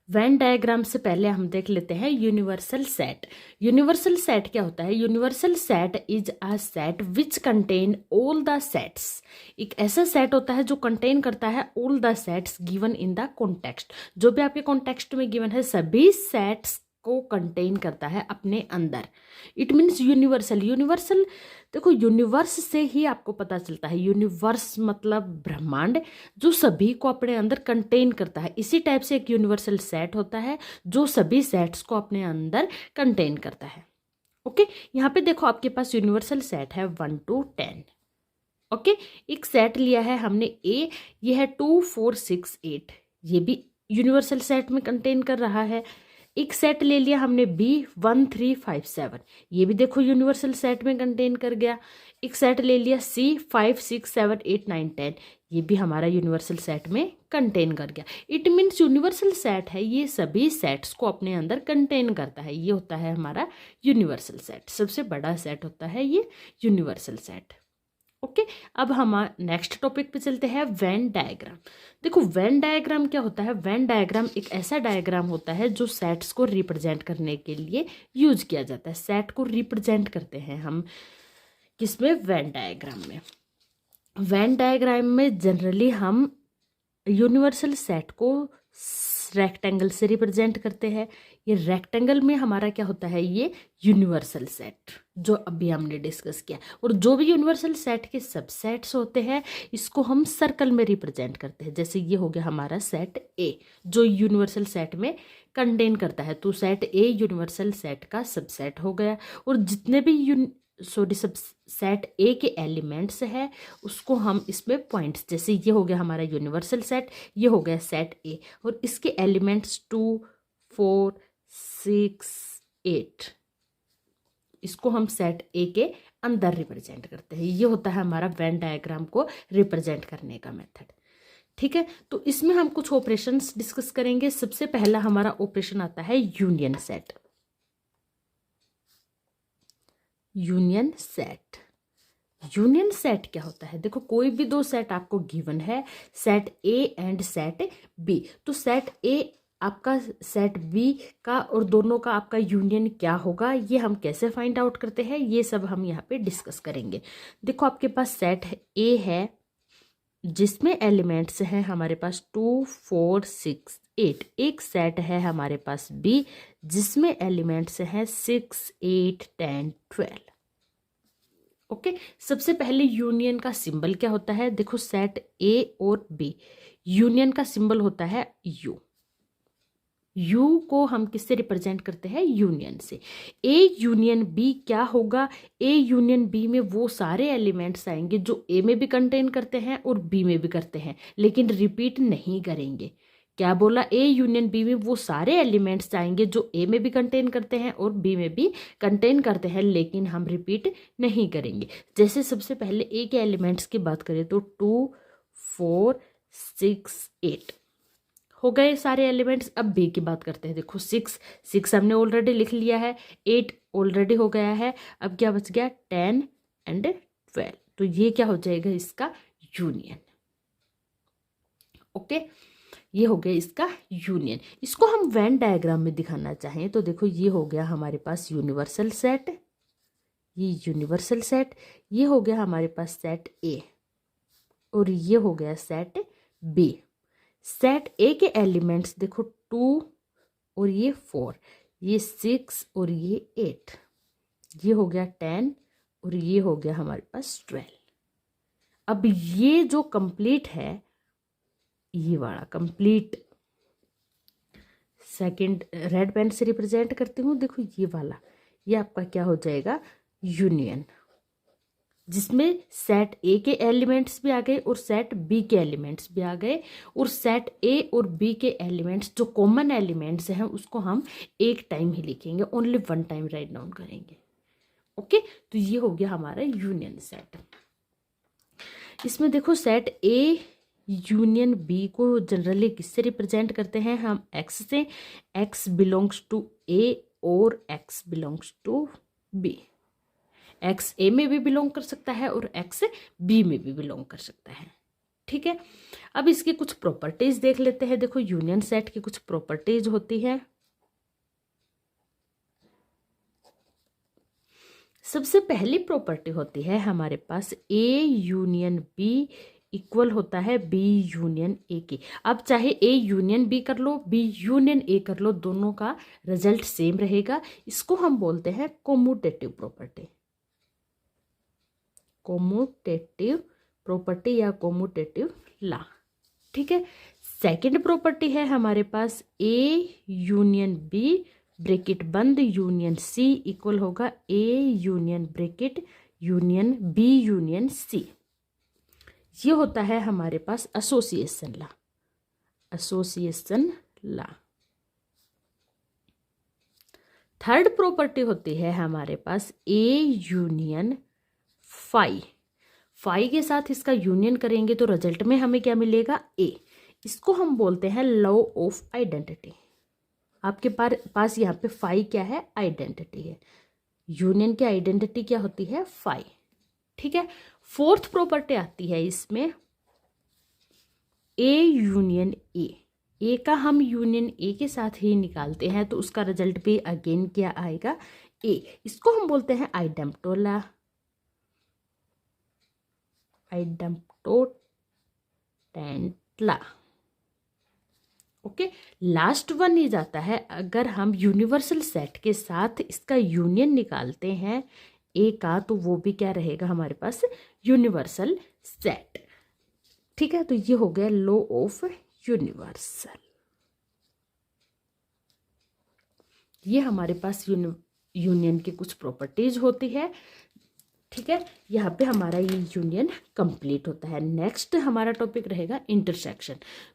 वेन डायग्राम से पहले हम देख लेते हैं यूनिवर्सल सेट। यूनिवर्सल सेट क्या होता है? Universal set is a set which contain all the sets. एक ऐसा सेट होता है जो कंटेन करता है all the sets given in the context. जो भी आपके कॉन्टेक्स्ट में गिवन है सभी सेट्स को कंटेन करता है अपने अंदर। It means universal. यूनिवर्सल देखो, यूनिवर्स से ही आपको पता चलता है। यूनिवर्स मतलब ब्रह्मांड, जो सभी को अपने अंदर कंटेन करता है। इसी टाइप से एक यूनिवर्सल सेट होता है जो सभी सेट्स को अपने अंदर कंटेन करता है। ओके, यहाँ पे देखो आपके पास यूनिवर्सल सेट है 1 to 10। ओके, एक सेट लिया है हमने ए, ये है 2 4 6 8, ये भी यूनिवर्सल सेट में कंटेन कर रहा है। एक सेट ले लिया हमने बी 1 3 5 7, ये भी देखो यूनिवर्सल सेट में कंटेन कर गया। एक सेट ले लिया सी 5 6 7 8 9 10, ये भी हमारा यूनिवर्सल सेट में कंटेन कर गया। इट मीन्स यूनिवर्सल सेट है, ये सभी सेट्स को अपने अंदर कंटेन करता है। ये होता है हमारा यूनिवर्सल सेट। सबसे बड़ा सेट होता है ये यूनिवर्सल सेट। ओके, अब हम नेक्स्ट टॉपिक पे चलते हैं, वेन डायग्राम। देखो वेन डायग्राम क्या होता है? वेन डायग्राम एक ऐसा डायग्राम होता है जो सेट्स को रिप्रेजेंट करने के लिए यूज किया जाता है। सेट को रिप्रेजेंट करते हैं हम किसमें? वेन डायग्राम में। वेन डायग्राम में जनरली हम यूनिवर्सल सेट को रेक्टेंगल से रिप्रेजेंट करते हैं। ये रेक्टेंगल में हमारा क्या होता है? ये यूनिवर्सल सेट जो अभी हमने डिस्कस किया। और जो भी यूनिवर्सल सेट के सबसेट्स होते हैं इसको हम सर्कल में रिप्रेजेंट करते हैं। जैसे ये हो गया हमारा सेट ए जो यूनिवर्सल सेट में कंटेन करता है, तो सेट ए यूनिवर्सल सेट का सबसेट हो गया। और जितने भी सब सेट ए के एलिमेंट्स है उसको हम इसमें पॉइंट्स, जैसे ये हो गया हमारा यूनिवर्सल सेट, ये हो गया सेट ए, और इसके एलिमेंट्स 2 4 6 8, इसको हम सेट ए के अंदर रिप्रेजेंट करते हैं। ये होता है हमारा वेन डायग्राम को रिप्रेजेंट करने का मेथड। ठीक है, तो इसमें हम कुछ ऑपरेशंस डिस्कस करेंगे। सबसे पहला हमारा ऑपरेशन आता है union set. Union set, union set क्या होता है? देखो कोई भी दो सेट आपको गिवन है, set A and set B, तो सेट ए आपका सेट बी का और दोनों का आपका यूनियन क्या होगा, ये हम कैसे फाइंड आउट करते हैं, ये सब हम यहाँ पे डिस्कस करेंगे। देखो आपके पास सेट ए है जिसमें एलिमेंट्स हैं हमारे पास 2 4 6 8। एक सेट है हमारे पास बी जिसमें एलिमेंट्स हैं 6 8 10 12। ओके, सबसे पहले यूनियन का सिंबल क्या होता है? देखो सेट ए और बी, यूनियन का सिंबल होता है यू। यू को हम किससे रिप्रेजेंट करते हैं? यूनियन से। ए यूनियन बी क्या होगा? ए यूनियन बी में वो सारे एलिमेंट्स आएंगे जो ए में भी कंटेन करते हैं और बी में भी करते हैं, लेकिन रिपीट नहीं करेंगे। क्या बोला? ए यूनियन बी में वो सारे एलिमेंट्स आएंगे जो ए में भी कंटेन करते हैं और बी में भी कंटेन करते हैं, लेकिन हम रिपीट नहीं करेंगे। जैसे सबसे पहले ए के एलिमेंट्स की बात करें तो 2 4 6 8 हो गए सारे एलिमेंट्स। अब बी की बात करते हैं। देखो 6 हमने ऑलरेडी लिख लिया है, 8 ऑलरेडी हो गया है, अब क्या बच गया? 10 एंड 12। तो ये क्या हो जाएगा? इसका यूनियन। ओके, ये हो गया इसका यूनियन। इसको हम वेन डायग्राम में दिखाना चाहें तो देखो ये हो गया हमारे पास यूनिवर्सल सेट, ये यूनिवर्सल सेट, ये हो गया हमारे पास सेट ए और ये हो गया सेट बी। सेट ए के एलिमेंट्स देखो 2 और ये 4, ये 6 और ये 8, ये हो गया 10 और ये हो गया हमारे पास 12। अब ये जो कंप्लीट है, ये वाला कंप्लीट सेकंड रेड पेन से रिप्रेजेंट करती हूँ। देखो ये वाला, ये आपका क्या हो जाएगा? यूनियन, जिसमें सेट ए के एलिमेंट्स भी आ गए और सेट बी के एलिमेंट्स भी आ गए, और सेट ए और बी के एलिमेंट्स जो कॉमन एलिमेंट्स हैं उसको हम एक टाइम ही लिखेंगे, only one time write down करेंगे। ओके, तो ये हो गया हमारा यूनियन सेट। इसमें देखो सेट ए यूनियन बी को जनरली किससे रिप्रेजेंट करते हैं? हम एक्स से। एक्स बिलोंग्स टू ए और X belongs to B. X A में भी बिलोंग कर सकता है और एक्स बी में भी बिलोंग कर सकता है। ठीक है, अब इसकी कुछ प्रॉपर्टीज देख लेते हैं। देखो यूनियन सेट की कुछ प्रॉपर्टीज होती है। सबसे पहली प्रॉपर्टी होती है हमारे पास ए यूनियन बी इक्वल होता है बी यूनियन ए के। अब चाहे ए यूनियन बी कर लो, बी यूनियन ए कर लो, दोनों का रिजल्ट सेम रहेगा। इसको हम बोलते हैं कोमूटेटिव प्रॉपर्टी। कोमूटेटिव प्रॉपर्टी या कोमूटेटिव लॉ। ठीक है, सेकंड प्रॉपर्टी है हमारे पास ए यूनियन बी ब्रैकेट बंद यूनियन सी इक्वल होगा A union bracket union B union C. ये होता है हमारे पास association law. Association law. Third property होती है हमारे पास ए यूनियन फाई। फाई के साथ इसका यूनियन करेंगे तो रिजल्ट में हमें क्या मिलेगा, ए। इसको हम बोलते हैं लॉ ऑफ आइडेंटिटी। आपके पास यहाँ पे फाई क्या है, आइडेंटिटी है। यूनियन की आइडेंटिटी क्या होती है, फाई। ठीक है, फोर्थ प्रॉपर्टी आती है इसमें ए यूनियन ए। ए का हम यूनियन ए के साथ ही निकालते हैं तो उसका रिजल्ट भी अगेन क्या आएगा, ए। इसको हम बोलते हैं आइडेम्प्टोला। आइडेम्प्टोटेंटला। ओके, लास्ट वन ही जाता है अगर हम यूनिवर्सल सेट के साथ इसका यूनियन निकालते हैं ए का, तो वो भी क्या रहेगा हमारे पास, यूनिवर्सल सेट। ठीक है, तो ये हो गया लॉ ऑफ यूनिवर्सल। ये हमारे पास यूनियन की कुछ प्रॉपर्टीज होती है। ठीक है, यहाँ पे हमारा ये यूनियन कंप्लीट होता है। नेक्स्ट हमारा टॉपिक रहेगा इंटरसेक्शन।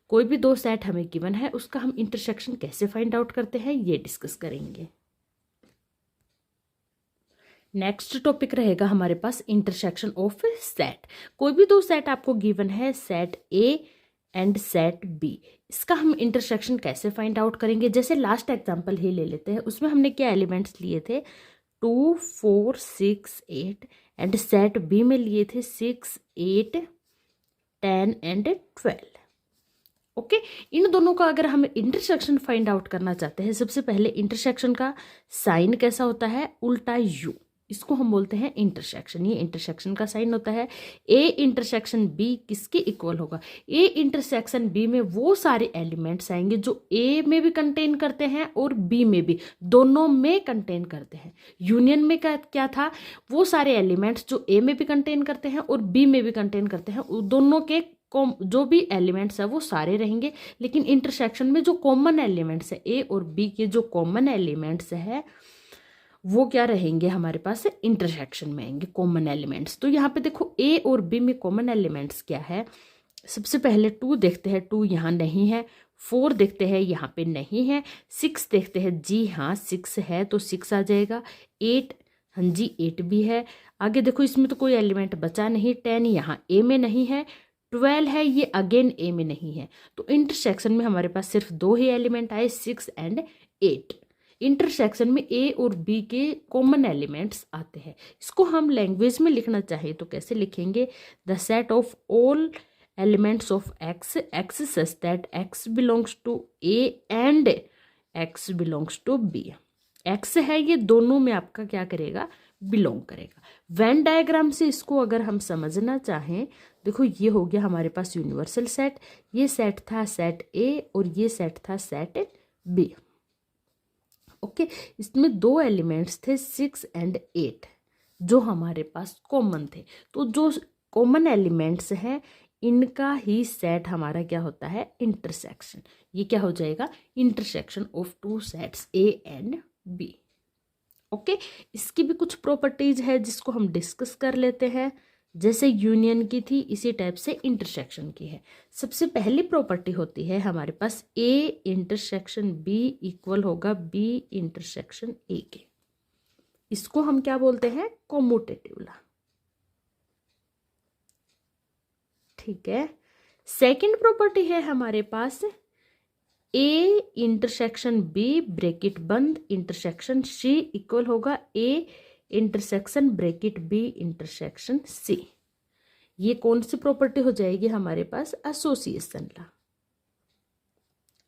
कोई भी दो सेट हमें गिवन है, उसका हम इंटरसेक्शन कैसे फाइंड आउट करते हैं ये डिस्कस करेंगे। नेक्स्ट टॉपिक रहेगा हमारे पास इंटरसेक्शन ऑफ सेट। कोई भी दो सेट आपको गिवन है, set A and set B, इसका हम इंटरसेक्शन कैसे फाइंड आउट करेंगे। जैसे लास्ट एग्जांपल ही ले लेते हैं, उसमें हमने क्या एलिमेंट्स लिए थे, 2 4 6 8 एंड सेट बी में लिए थे 6 8 10 एंड 12। ओके, इन दोनों का अगर हम इंटरसेक्शन फाइंड आउट करना चाहते हैं, सबसे पहले इंटरसेक्शन का साइन कैसा होता है, उल्टा यू। इसको हम बोलते हैं इंटरसेक्शन। ये इंटरसेक्शन का साइन होता है। ए इंटरसेक्शन बी किसके इक्वल होगा, ए इंटरसेक्शन बी में वो सारे एलिमेंट्स आएंगे जो ए में भी कंटेन करते हैं और बी में भी, दोनों में कंटेन करते हैं। यूनियन में क्या था, वो सारे एलिमेंट्स जो ए में भी कंटेन करते हैं और बी में भी कंटेन करते हैं, दोनों के जो भी एलिमेंट्स है वो सारे रहेंगे। लेकिन इंटरसेक्शन में जो कॉमन एलिमेंट्स है, ए और बी के जो कॉमन एलिमेंट्स है वो क्या रहेंगे हमारे पास, इंटरसेक्शन में आएंगे कॉमन एलिमेंट्स। तो यहाँ पे देखो ए और बी में कॉमन एलिमेंट्स क्या है, सबसे पहले 2 देखते हैं, 2 यहाँ नहीं है। 4 देखते हैं, यहाँ पे नहीं है। 6 देखते हैं, जी हाँ 6 है तो 6 आ जाएगा। 8, हाँ जी 8 भी है। आगे देखो इसमें तो कोई एलिमेंट बचा नहीं। 10 यहाँ ए में नहीं है। 12 है, ये अगेन ए में नहीं है। तो इंटरसेक्शन में हमारे पास सिर्फ 2 ही एलिमेंट आए, 6 एंड 8। इंटरसेक्शन में ए और बी के कॉमन एलिमेंट्स आते हैं। इसको हम लैंग्वेज में लिखना चाहें तो कैसे लिखेंगे, the set of all elements of x, x such that x belongs to A and x belongs to B. X है, ये दोनों में आपका क्या करेगा, बिलोंग करेगा। वेन डायग्राम से इसको अगर हम समझना चाहें, देखो ये हो गया हमारे पास यूनिवर्सल सेट। ये सेट था सेट ए और ये सेट था सेट बी। ओके, इसमें 2 एलिमेंट्स थे 6 एंड 8 जो हमारे पास कॉमन थे। तो जो कॉमन एलिमेंट्स हैं इनका ही सेट हमारा क्या होता है, इंटरसेक्शन। ये क्या हो जाएगा, intersection of 2 sets A and B. Okay, इसकी भी कुछ प्रॉपर्टीज है जिसको हम डिस्कस कर लेते हैं। जैसे यूनियन की थी इसी टाइप से इंटरसेक्शन की है। सबसे पहली प्रॉपर्टी होती है हमारे पास ए इंटरसेक्शन बी इक्वल होगा बी इंटरसेक्शन ए के। इसको हम क्या बोलते हैं, कॉम्यूटेटिव लॉ। ठीक है, सेकंड प्रॉपर्टी है हमारे पास ए इंटरसेक्शन बी ब्रैकेट बंद इंटरसेक्शन सी इक्वल होगा A intersection bracket B intersection C. ये कौन सी प्रॉपर्टी हो जाएगी हमारे पास? Association law,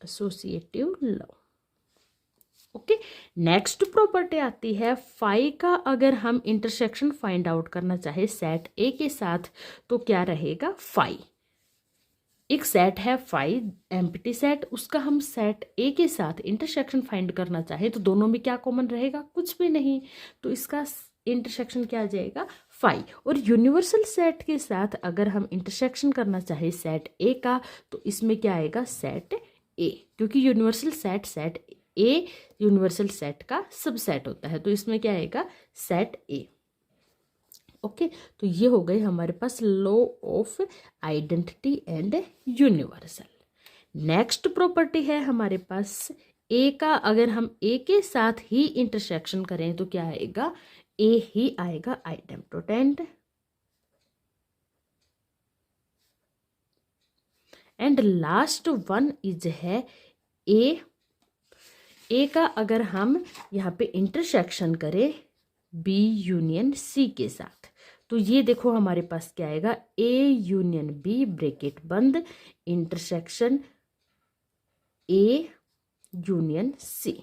associative law. Okay, next property आती है फाई का अगर हम इंटरसेक्शन फाइंड आउट करना चाहे सेट ए के साथ तो क्या रहेगा? फाई। एक सेट है फाई एम्प्टी सेट, उसका हम सेट ए के साथ इंटरसेक्शन फाइंड करना चाहे तो दोनों में क्या कॉमन रहेगा? कुछ भी नहीं, तो इसका इंटरसेक्शन क्या आ जाएगा? फाई। और यूनिवर्सल सेट के साथ अगर हम इंटरसेक्शन करना चाहे सेट ए का तो इसमें क्या आएगा? सेट ए, क्योंकि universal set set a universal set का सबसेट होता है, तो इसमें क्या आएगा? सेट ए। ओके, तो ये हो गई हमारे पास law of identity and universal. Next property है हमारे पास ए का अगर हम ए के साथ ही इंटरसेक्शन करें तो क्या आएगा? ए ही आएगा idempotent. And last one is है ए का अगर हम यहाँ पे इंटरसेक्शन करें बी यूनियन सी के साथ तो ये देखो हमारे पास क्या आएगा? ए यूनियन बी ब्रैकेट बंद intersection A union C.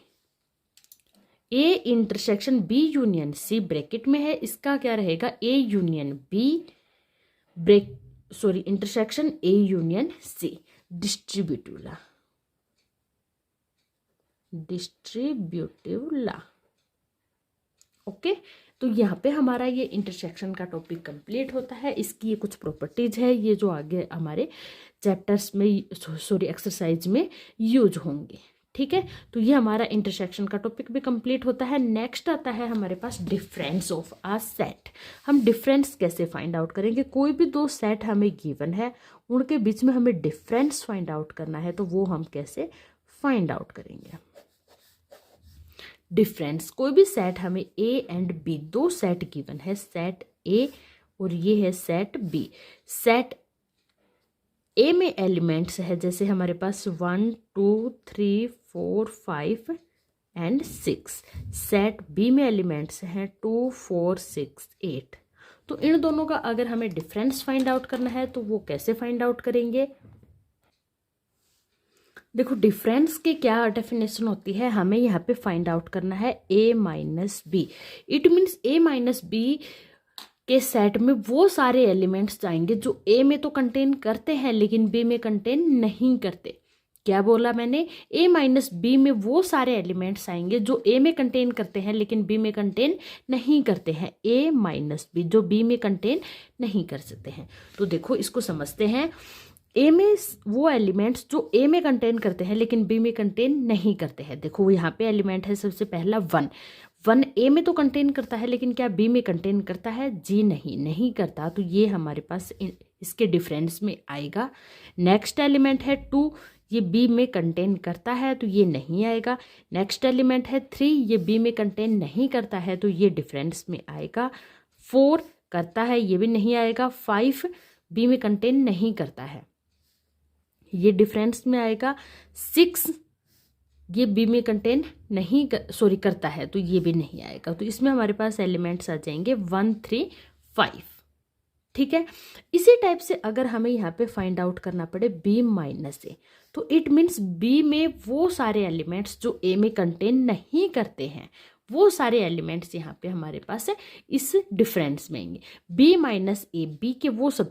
A intersection B union C bracket में है, इसका क्या रहेगा? A union B intersection A union C. Distributive law, distributive law. Okay, तो यहाँ पे हमारा ये इंटरसेक्शन का टॉपिक कंप्लीट होता है। इसकी ये कुछ प्रॉपर्टीज है, ये जो आगे हमारे चैप्टर्स में एक्सरसाइज में यूज होंगे। ठीक है, तो ये हमारा इंटरसेक्शन का टॉपिक भी कंप्लीट होता है। नेक्स्ट आता है हमारे पास डिफरेंस ऑफ अ सेट। हम डिफरेंस कैसे फाइंड आउट करेंगे? कोई भी दो सेट हमें गिवन है, उनके बीच में हमें डिफरेंस फाइंड आउट करना है, तो वो हम कैसे फाइंड आउट करेंगे? डिफरेंस, कोई भी सेट हमें ए एंड बी, दो सेट गिवन है, सेट ए और ये है सेट बी। सेट ए में एलिमेंट्स है जैसे हमारे पास 1 2 3 4 5 एंड 6। सेट बी में एलिमेंट्स हैं 2 4 6 8। तो इन दोनों का अगर हमें डिफरेंस फाइंड आउट करना है तो वो कैसे फाइंड आउट करेंगे? देखो डिफरेंस की क्या डेफिनेशन होती है, हमें यहाँ पे फाइंड आउट करना है a minus B. It means a minus B के सेट में वो सारे एलिमेंट्स जाएंगे जो a में तो कंटेन करते हैं लेकिन b में कंटेन नहीं करते। क्या बोला मैंने? a माइनस बी में वो सारे एलिमेंट्स आएंगे जो a में कंटेन करते हैं लेकिन b में कंटेन नहीं करते हैं। a माइनस बी जो b में कंटेन नहीं कर सकते हैं। तो देखो इसको समझते हैं, ए में वो एलिमेंट्स जो ए में कंटेन करते हैं लेकिन बी में कंटेन नहीं करते हैं। देखो यहाँ पे एलिमेंट है सबसे पहला 1 ए में तो कंटेन करता है लेकिन क्या बी में कंटेन करता है? जी नहीं करता, तो ये हमारे पास इसके डिफरेंस में आएगा। नेक्स्ट एलिमेंट है 2, ये बी में कंटेन करता है तो ये नहीं आएगा। नेक्स्ट एलिमेंट है 3, ये बी में कंटेन नहीं करता है तो ये डिफरेंस में आएगा। 4 करता है, ये भी नहीं आएगा। 5 बी में कंटेन नहीं करता है, ये डिफरेंस में आएगा। 6 ये बी में कंटेन नहीं करता है तो ये भी नहीं आएगा। तो इसमें हमारे पास एलिमेंट्स आ जाएंगे 1 3 5। ठीक है, इसी टाइप से अगर हमें यहाँ पे फाइंड आउट करना पड़े b माइनस ए, तो इट मीन्स b में वो सारे एलिमेंट्स जो a में कंटेन नहीं करते हैं, वो सारे एलिमेंट्स यहाँ पे हमारे पास है इस डिफरेंस में आएंगे। b माइनस ए, बी के वो सब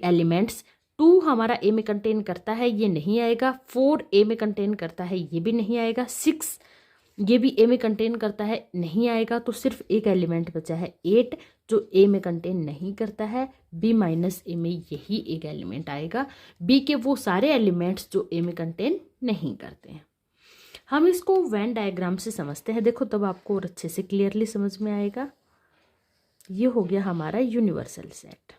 एलिमेंट्स 2 हमारा ए में कंटेन करता है, ये नहीं आएगा। 4 ए में कंटेन करता है, ये भी नहीं आएगा। 6 ये भी ए में कंटेन करता है, नहीं आएगा। तो सिर्फ एक एलिमेंट बचा है 8 जो ए में कंटेन नहीं करता है। बी माइनस ए में यही एक एलिमेंट आएगा। बी के वो सारे एलिमेंट्स जो ए में कंटेन नहीं करते हैं। हम इसको वेन डायग्राम से समझते हैं, देखो तब आपको और अच्छे से क्लियरली समझ में आएगा। ये हो गया हमारा यूनिवर्सल सेट।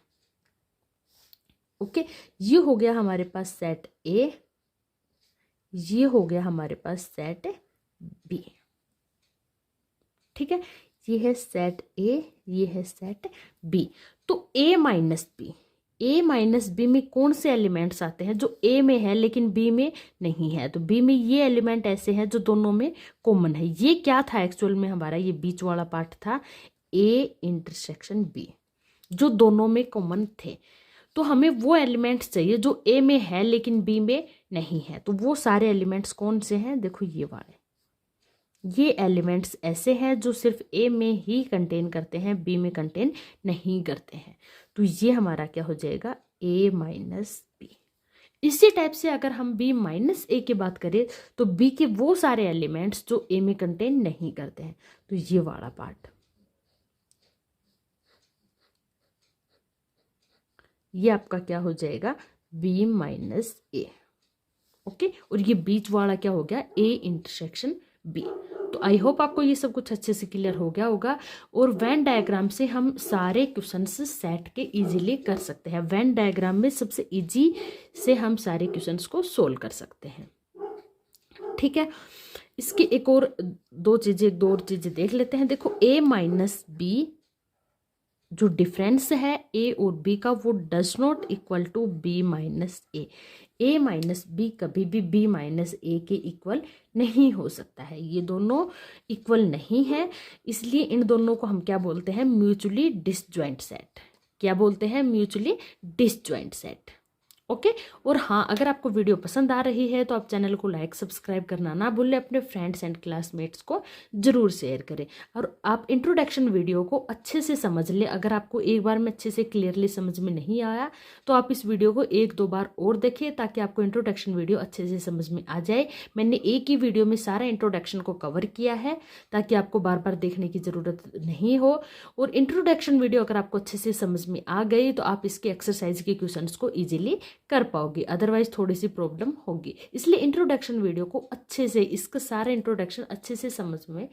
ओके, ये हो गया हमारे पास सेट ए, ये हो गया हमारे पास सेट बी। ठीक है, ये है सेट ए, ये है सेट बी। तो ए माइनस बी में कौन से एलिमेंट्स आते हैं जो ए में है लेकिन बी में नहीं है? तो बी में ये एलिमेंट ऐसे हैं जो दोनों में कॉमन है। ये क्या था एक्चुअल में? हमारा ये बीच वाला पार्ट था ए इंटरसेक्शन बी। जो दोनों में कॉमन थे। तो हमें वो एलिमेंट्स चाहिए जो ए में है लेकिन बी में नहीं है। तो वो सारे एलिमेंट्स कौन से हैं, देखो ये वाले, ये एलिमेंट्स ऐसे हैं जो सिर्फ ए में ही कंटेन करते हैं, बी में कंटेन नहीं करते हैं। तो ये हमारा क्या हो जाएगा, ए माइनस बी। इसी टाइप से अगर हम बी माइनस ए की बात करें तो बी के वो सारे एलिमेंट्स जो ए में कंटेन नहीं करते हैं। तो ये वाला पार्ट, ये आपका क्या हो जाएगा, बी माइनस ए। ओके, और ये बीच वाला क्या हो गया, ए इंटरसेक्शन बी। तो आई होप आपको ये सब कुछ अच्छे से क्लियर हो गया होगा। और वेन डायग्राम से हम सारे क्वेश्चंस सेट के इजीली कर सकते हैं। वेन डायग्राम में सबसे इजी से हम सारे क्वेश्चंस को सोल्व कर सकते हैं। ठीक है, इसकी एक और दो चीजें देख लेते हैं। देखो ए माइनस बी जो डिफरेंस है ए और बी का, वो does not equal to B minus A. A minus B कभी भी बी माइनस ए के इक्वल नहीं हो सकता है। ये दोनों इक्वल नहीं है, इसलिए इन दोनों को हम क्या बोलते हैं, म्यूचुअली डिसजॉइंट सेट। क्या बोलते हैं, म्यूचुअली डिसजॉइंट सेट। ओके, और हाँ, अगर आपको वीडियो पसंद आ रही है तो आप चैनल को लाइक सब्सक्राइब करना ना भूलें, अपने फ्रेंड्स एंड क्लासमेट्स को ज़रूर शेयर करें। और आप इंट्रोडक्शन वीडियो को अच्छे से समझ लें। अगर आपको एक बार में अच्छे से क्लियरली समझ में नहीं आया तो आप इस वीडियो को एक दो बार और देखिए, ताकि आपको इंट्रोडक्शन वीडियो अच्छे से समझ में आ जाए। मैंने एक ही वीडियो में सारा इंट्रोडक्शन को कवर किया है, ताकि आपको बार बार देखने की ज़रूरत नहीं हो। और इंट्रोडक्शन वीडियो अगर आपको अच्छे से समझ में आ गई तो आप इसके एक्सरसाइज के क्वेश्चंस को ईजिली कर पाओगे, अदरवाइज थोड़ी सी प्रॉब्लम होगी। इसलिए इंट्रोडक्शन वीडियो को अच्छे से, इसका सारा इंट्रोडक्शन अच्छे से समझ में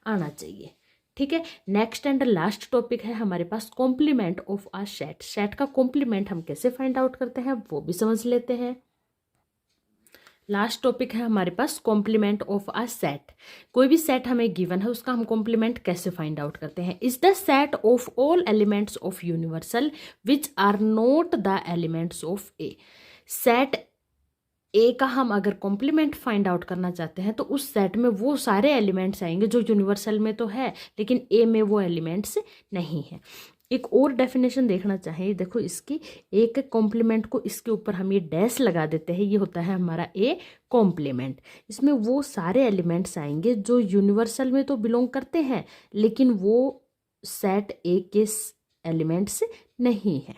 आना चाहिए। ठीक है, नेक्स्ट एंड लास्ट टॉपिक है हमारे पास complement of a set. Set का कॉम्प्लीमेंट हम कैसे फाइंड आउट करते हैं वो भी समझ लेते हैं। लास्ट टॉपिक है हमारे पास कॉम्प्लीमेंट ऑफ अ सेट। कोई भी सेट हमें गिवन है, उसका हम कॉम्प्लीमेंट कैसे फाइंड आउट करते हैं। Is the set of all elements of universal which are not the elements of A. Set A का हम अगर कॉम्प्लीमेंट फाइंड आउट करना चाहते हैं तो उस सेट में वो सारे एलिमेंट्स आएंगे जो यूनिवर्सल में तो है लेकिन ए में वो एलिमेंट्स नहीं है। एक और डेफिनेशन देखना चाहिए, देखो इसकी, एक कॉम्प्लीमेंट को इसके ऊपर हम ये डैश लगा देते हैं, ये होता है हमारा ए कॉम्प्लीमेंट। इसमें वो सारे एलिमेंट्स आएंगे जो यूनिवर्सल में तो बिलोंग करते हैं लेकिन वो सेट ए के एलिमेंट्स नहीं है।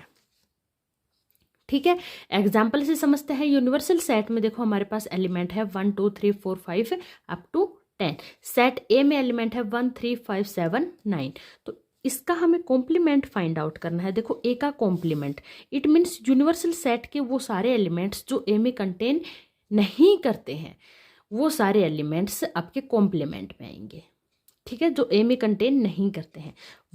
ठीक है, एग्जाम्पल से समझते हैं। यूनिवर्सल सेट में देखो हमारे पास एलिमेंट है 1 2 3 4 5 अप टू 10। सेट ए में एलिमेंट है 1 3 5 7 9। तो इसका हमें कॉम्प्लीमेंट फाइंड आउट करना है। देखो ए का complement, it means universal set के वो सारे एलिमेंट्स जो ए में कंटेन नहीं करते हैं, वो सारे एलिमेंट्स आपके कॉम्प्लीमेंट में आएंगे। ठीक है, जो ए में कंटेन नहीं करते हैं।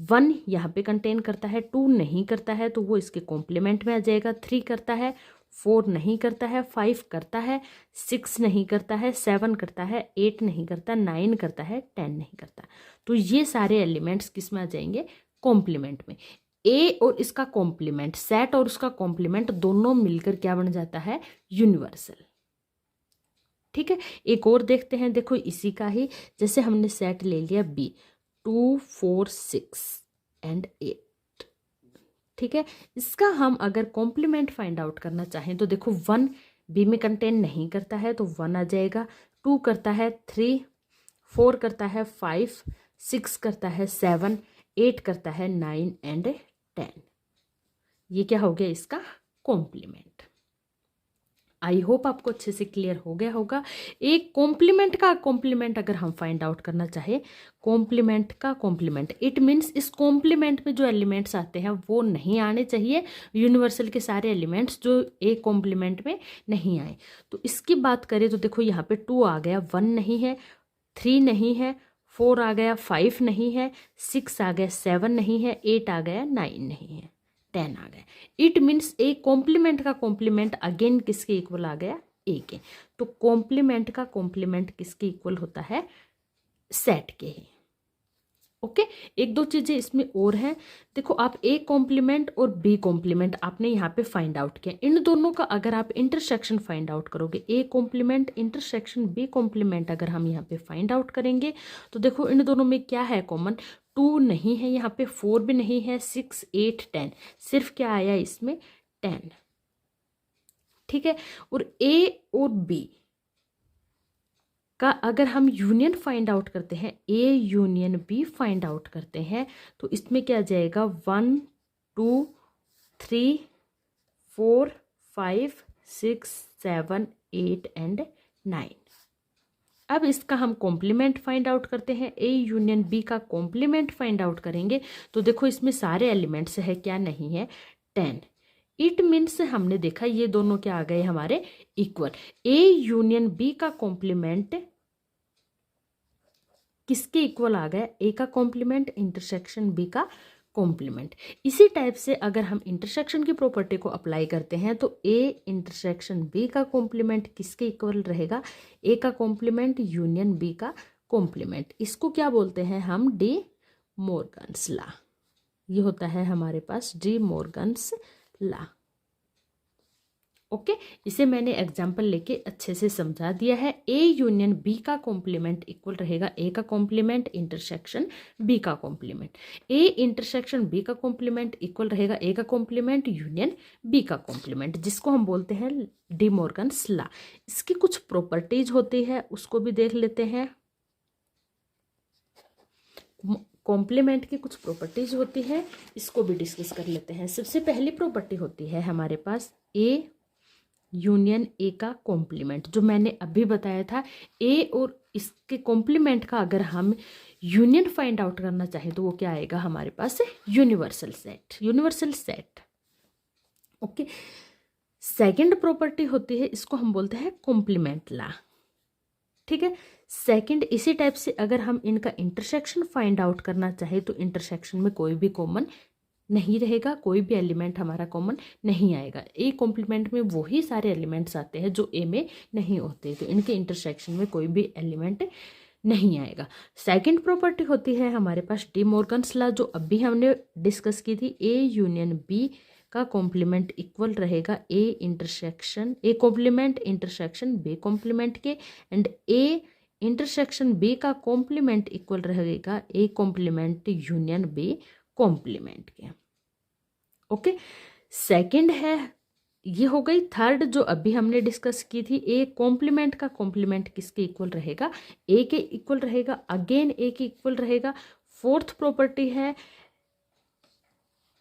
1 यहाँ पे कंटेन करता है, 2 नहीं करता है तो वो इसके कॉम्प्लीमेंट में आ जाएगा। 3 करता है, 4 नहीं करता है, 5 करता है, 6 नहीं करता है, 7 करता है, 8 नहीं करता, 9 करता है, 10 नहीं करता। तो ये सारे एलिमेंट्स किस में आ जाएंगे, कॉम्प्लीमेंट में। ए और इसका कॉम्प्लीमेंट, सेट और उसका कॉम्प्लीमेंट दोनों मिलकर क्या बन जाता है, यूनिवर्सल। ठीक है, एक और देखते हैं। देखो इसी का ही, जैसे हमने सेट ले लिया बी 2 4 6 एंड 8। ठीक है, इसका हम अगर कॉम्प्लीमेंट फाइंड आउट करना चाहें तो देखो 1 बी में कंटेन नहीं करता है तो 1 आ जाएगा, 2 करता है 3, 4 करता है 5, 6 करता है 7, 8 करता है 9 एंड 10। ये क्या हो गया, इसका कॉम्प्लीमेंट। आई होप आपको अच्छे से क्लियर हो गया होगा। एक कॉम्प्लीमेंट का कॉम्प्लीमेंट अगर हम फाइंड आउट करना चाहे, कॉम्प्लीमेंट का कॉम्प्लीमेंट, इट मीन्स इस कॉम्प्लीमेंट में जो एलिमेंट्स आते हैं वो नहीं आने चाहिए, यूनिवर्सल के सारे एलिमेंट्स जो एक कॉम्प्लीमेंट में नहीं आए। तो इसकी बात करें तो देखो यहाँ पे 2 आ गया, 1 नहीं है, 3 नहीं है, 4 आ गया, 5 नहीं है, 6 आ गया, 7 नहीं है, 8 आ गया, 9 नहीं है, 10 आ गया। इट मीन्स ए कॉम्प्लीमेंट का कॉम्प्लीमेंट अगेन किसके इक्वल आ गया, ए के। तो कॉम्प्लीमेंट का कॉम्प्लीमेंट किसके इक्वल होता है, सेट के ही। ओके, एक दो चीजें इसमें और हैं। देखो आप ए कॉम्प्लीमेंट और बी कॉम्प्लीमेंट आपने यहाँ पे फाइंड आउट किया, इन दोनों का अगर आप इंटरसेक्शन फाइंड आउट करोगे, A complement intersection B complement अगर हम यहाँ पे फाइंड आउट करेंगे तो देखो इन दोनों में क्या है कॉमन, 2 नहीं है, यहाँ पे 4 भी नहीं है, 6, 8, 10, सिर्फ क्या आया इसमें 10। ठीक है, और ए और बी का अगर हम यूनियन फाइंड आउट करते हैं, A union B find out करते हैं, तो इसमें क्या आ जाएगा 1, 2, 3, 4, 5, 6, 7, 8 एंड 9। अब इसका हम कॉम्प्लीमेंट फाइंड आउट करते हैं, ए यूनियन बी का कॉम्प्लीमेंट फाइंड आउट करेंगे। तो देखो इसमें सारे एलिमेंट्स है, क्या नहीं है 10। इट मीन्स हमने देखा ये दोनों क्या आ गए हमारे इक्वल। ए यूनियन बी का कॉम्प्लीमेंट किसके इक्वल आ गया, ए का कॉम्प्लीमेंट इंटरसेक्शन बी का कॉम्प्लीमेंट। इसी टाइप से अगर हम इंटरसेक्शन की प्रॉपर्टी को अप्लाई करते हैं तो ए इंटरसेक्शन बी का कॉम्प्लीमेंट किसके इक्वल रहेगा, ए का कॉम्प्लीमेंट यूनियन बी का कॉम्प्लीमेंट। इसको क्या बोलते हैं हम, डी मॉर्गन्स लॉ। ये होता है हमारे पास डी मॉर्गन्स लॉ। ओके, इसे मैंने एग्जाम्पल लेके अच्छे से समझा दिया है। ए यूनियन बी का कॉम्प्लीमेंट इक्वल रहेगा ए का कॉम्प्लीमेंट इंटरसेक्शन बी का कॉम्प्लीमेंट। ए इंटरसेक्शन बी का कॉम्प्लीमेंट इक्वल रहेगा ए का कॉम्प्लीमेंट यूनियन बी का कॉम्प्लीमेंट, जिसको हम बोलते हैं डी मॉर्गन्स लॉ। इसकी कुछ प्रॉपर्टीज होती है, उसको भी देख लेते हैं। कॉम्प्लीमेंट की कुछ प्रॉपर्टीज होती है, इसको भी डिस्कस कर लेते हैं। सबसे पहली प्रॉपर्टी होती है हमारे पास ए यूनियन ए का कॉम्प्लीमेंट, जो मैंने अभी बताया था। ए और इसके कॉम्प्लीमेंट का अगर हम यूनियन फाइंड आउट करना चाहें तो वो क्या आएगा हमारे पास, universal set, universal set. Okay, second property होती है, इसको हम बोलते हैं कॉम्प्लीमेंट लॉ। ठीक है, सेकंड इसी टाइप से अगर हम इनका इंटरसेक्शन फाइंड आउट करना चाहे तो इंटरसेक्शन में कोई भी कॉमन नहीं रहेगा, कोई भी एलिमेंट हमारा कॉमन नहीं आएगा। ए कॉम्प्लीमेंट में वही सारे एलिमेंट्स आते हैं जो ए में नहीं होते, तो इनके इंटरसेक्शन में कोई भी एलिमेंट नहीं आएगा। सेकंड प्रॉपर्टी होती है हमारे पास डी मॉर्गन्स लॉ, जो अभी हमने डिस्कस की थी। ए यूनियन बी का कॉम्प्लीमेंट इक्वल रहेगा A intersection A complement intersection B complement के, एंड ए इंटरसेक्शन बी का कॉम्प्लीमेंट इक्वल रहेगा A complement union B complement के। ओके, सेकंड है, ये हो गई। थर्ड जो अभी हमने डिस्कस की थी, ए कॉम्प्लीमेंट का कॉम्प्लीमेंट किसके इक्वल रहेगा, ए के इक्वल रहेगा, अगेन ए के इक्वल रहेगा। फोर्थ प्रॉपर्टी है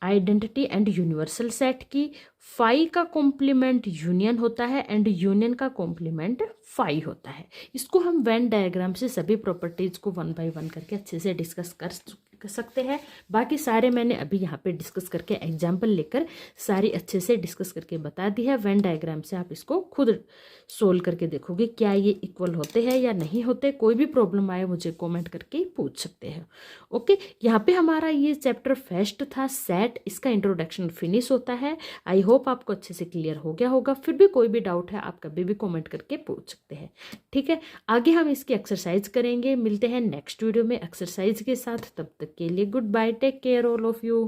आइडेंटिटी एंड यूनिवर्सल सेट की। फाई का कॉम्प्लीमेंट यूनियन होता है एंड यूनियन का कॉम्प्लीमेंट फाई होता है। इसको हम वेन डायग्राम से सभी प्रॉपर्टीज को 1 बाय 1 करके अच्छे से डिस्कस कर सकते हैं। बाकी सारे मैंने अभी यहाँ पे डिस्कस करके एग्जाम्पल लेकर सारी अच्छे से डिस्कस करके बता दी है। वेन डायग्राम से आप इसको खुद सोल्व करके देखोगे क्या ये इक्वल होते हैं या नहीं होते। कोई भी प्रॉब्लम आए मुझे कमेंट करके पूछ सकते हैं। ओके, यहाँ पे हमारा ये चैप्टर फर्स्ट था सेट, इसका इंट्रोडक्शन फिनिश होता है। आई होप आपको अच्छे से क्लियर हो गया होगा। फिर भी कोई भी डाउट है आप कभी भी कमेंट करके पूछ सकते हैं। ठीक है, आगे हम इसकी एक्सरसाइज करेंगे। मिलते हैं नेक्स्ट वीडियो में एक्सरसाइज के साथ। तब तक के लिए goodbye, take care all of you.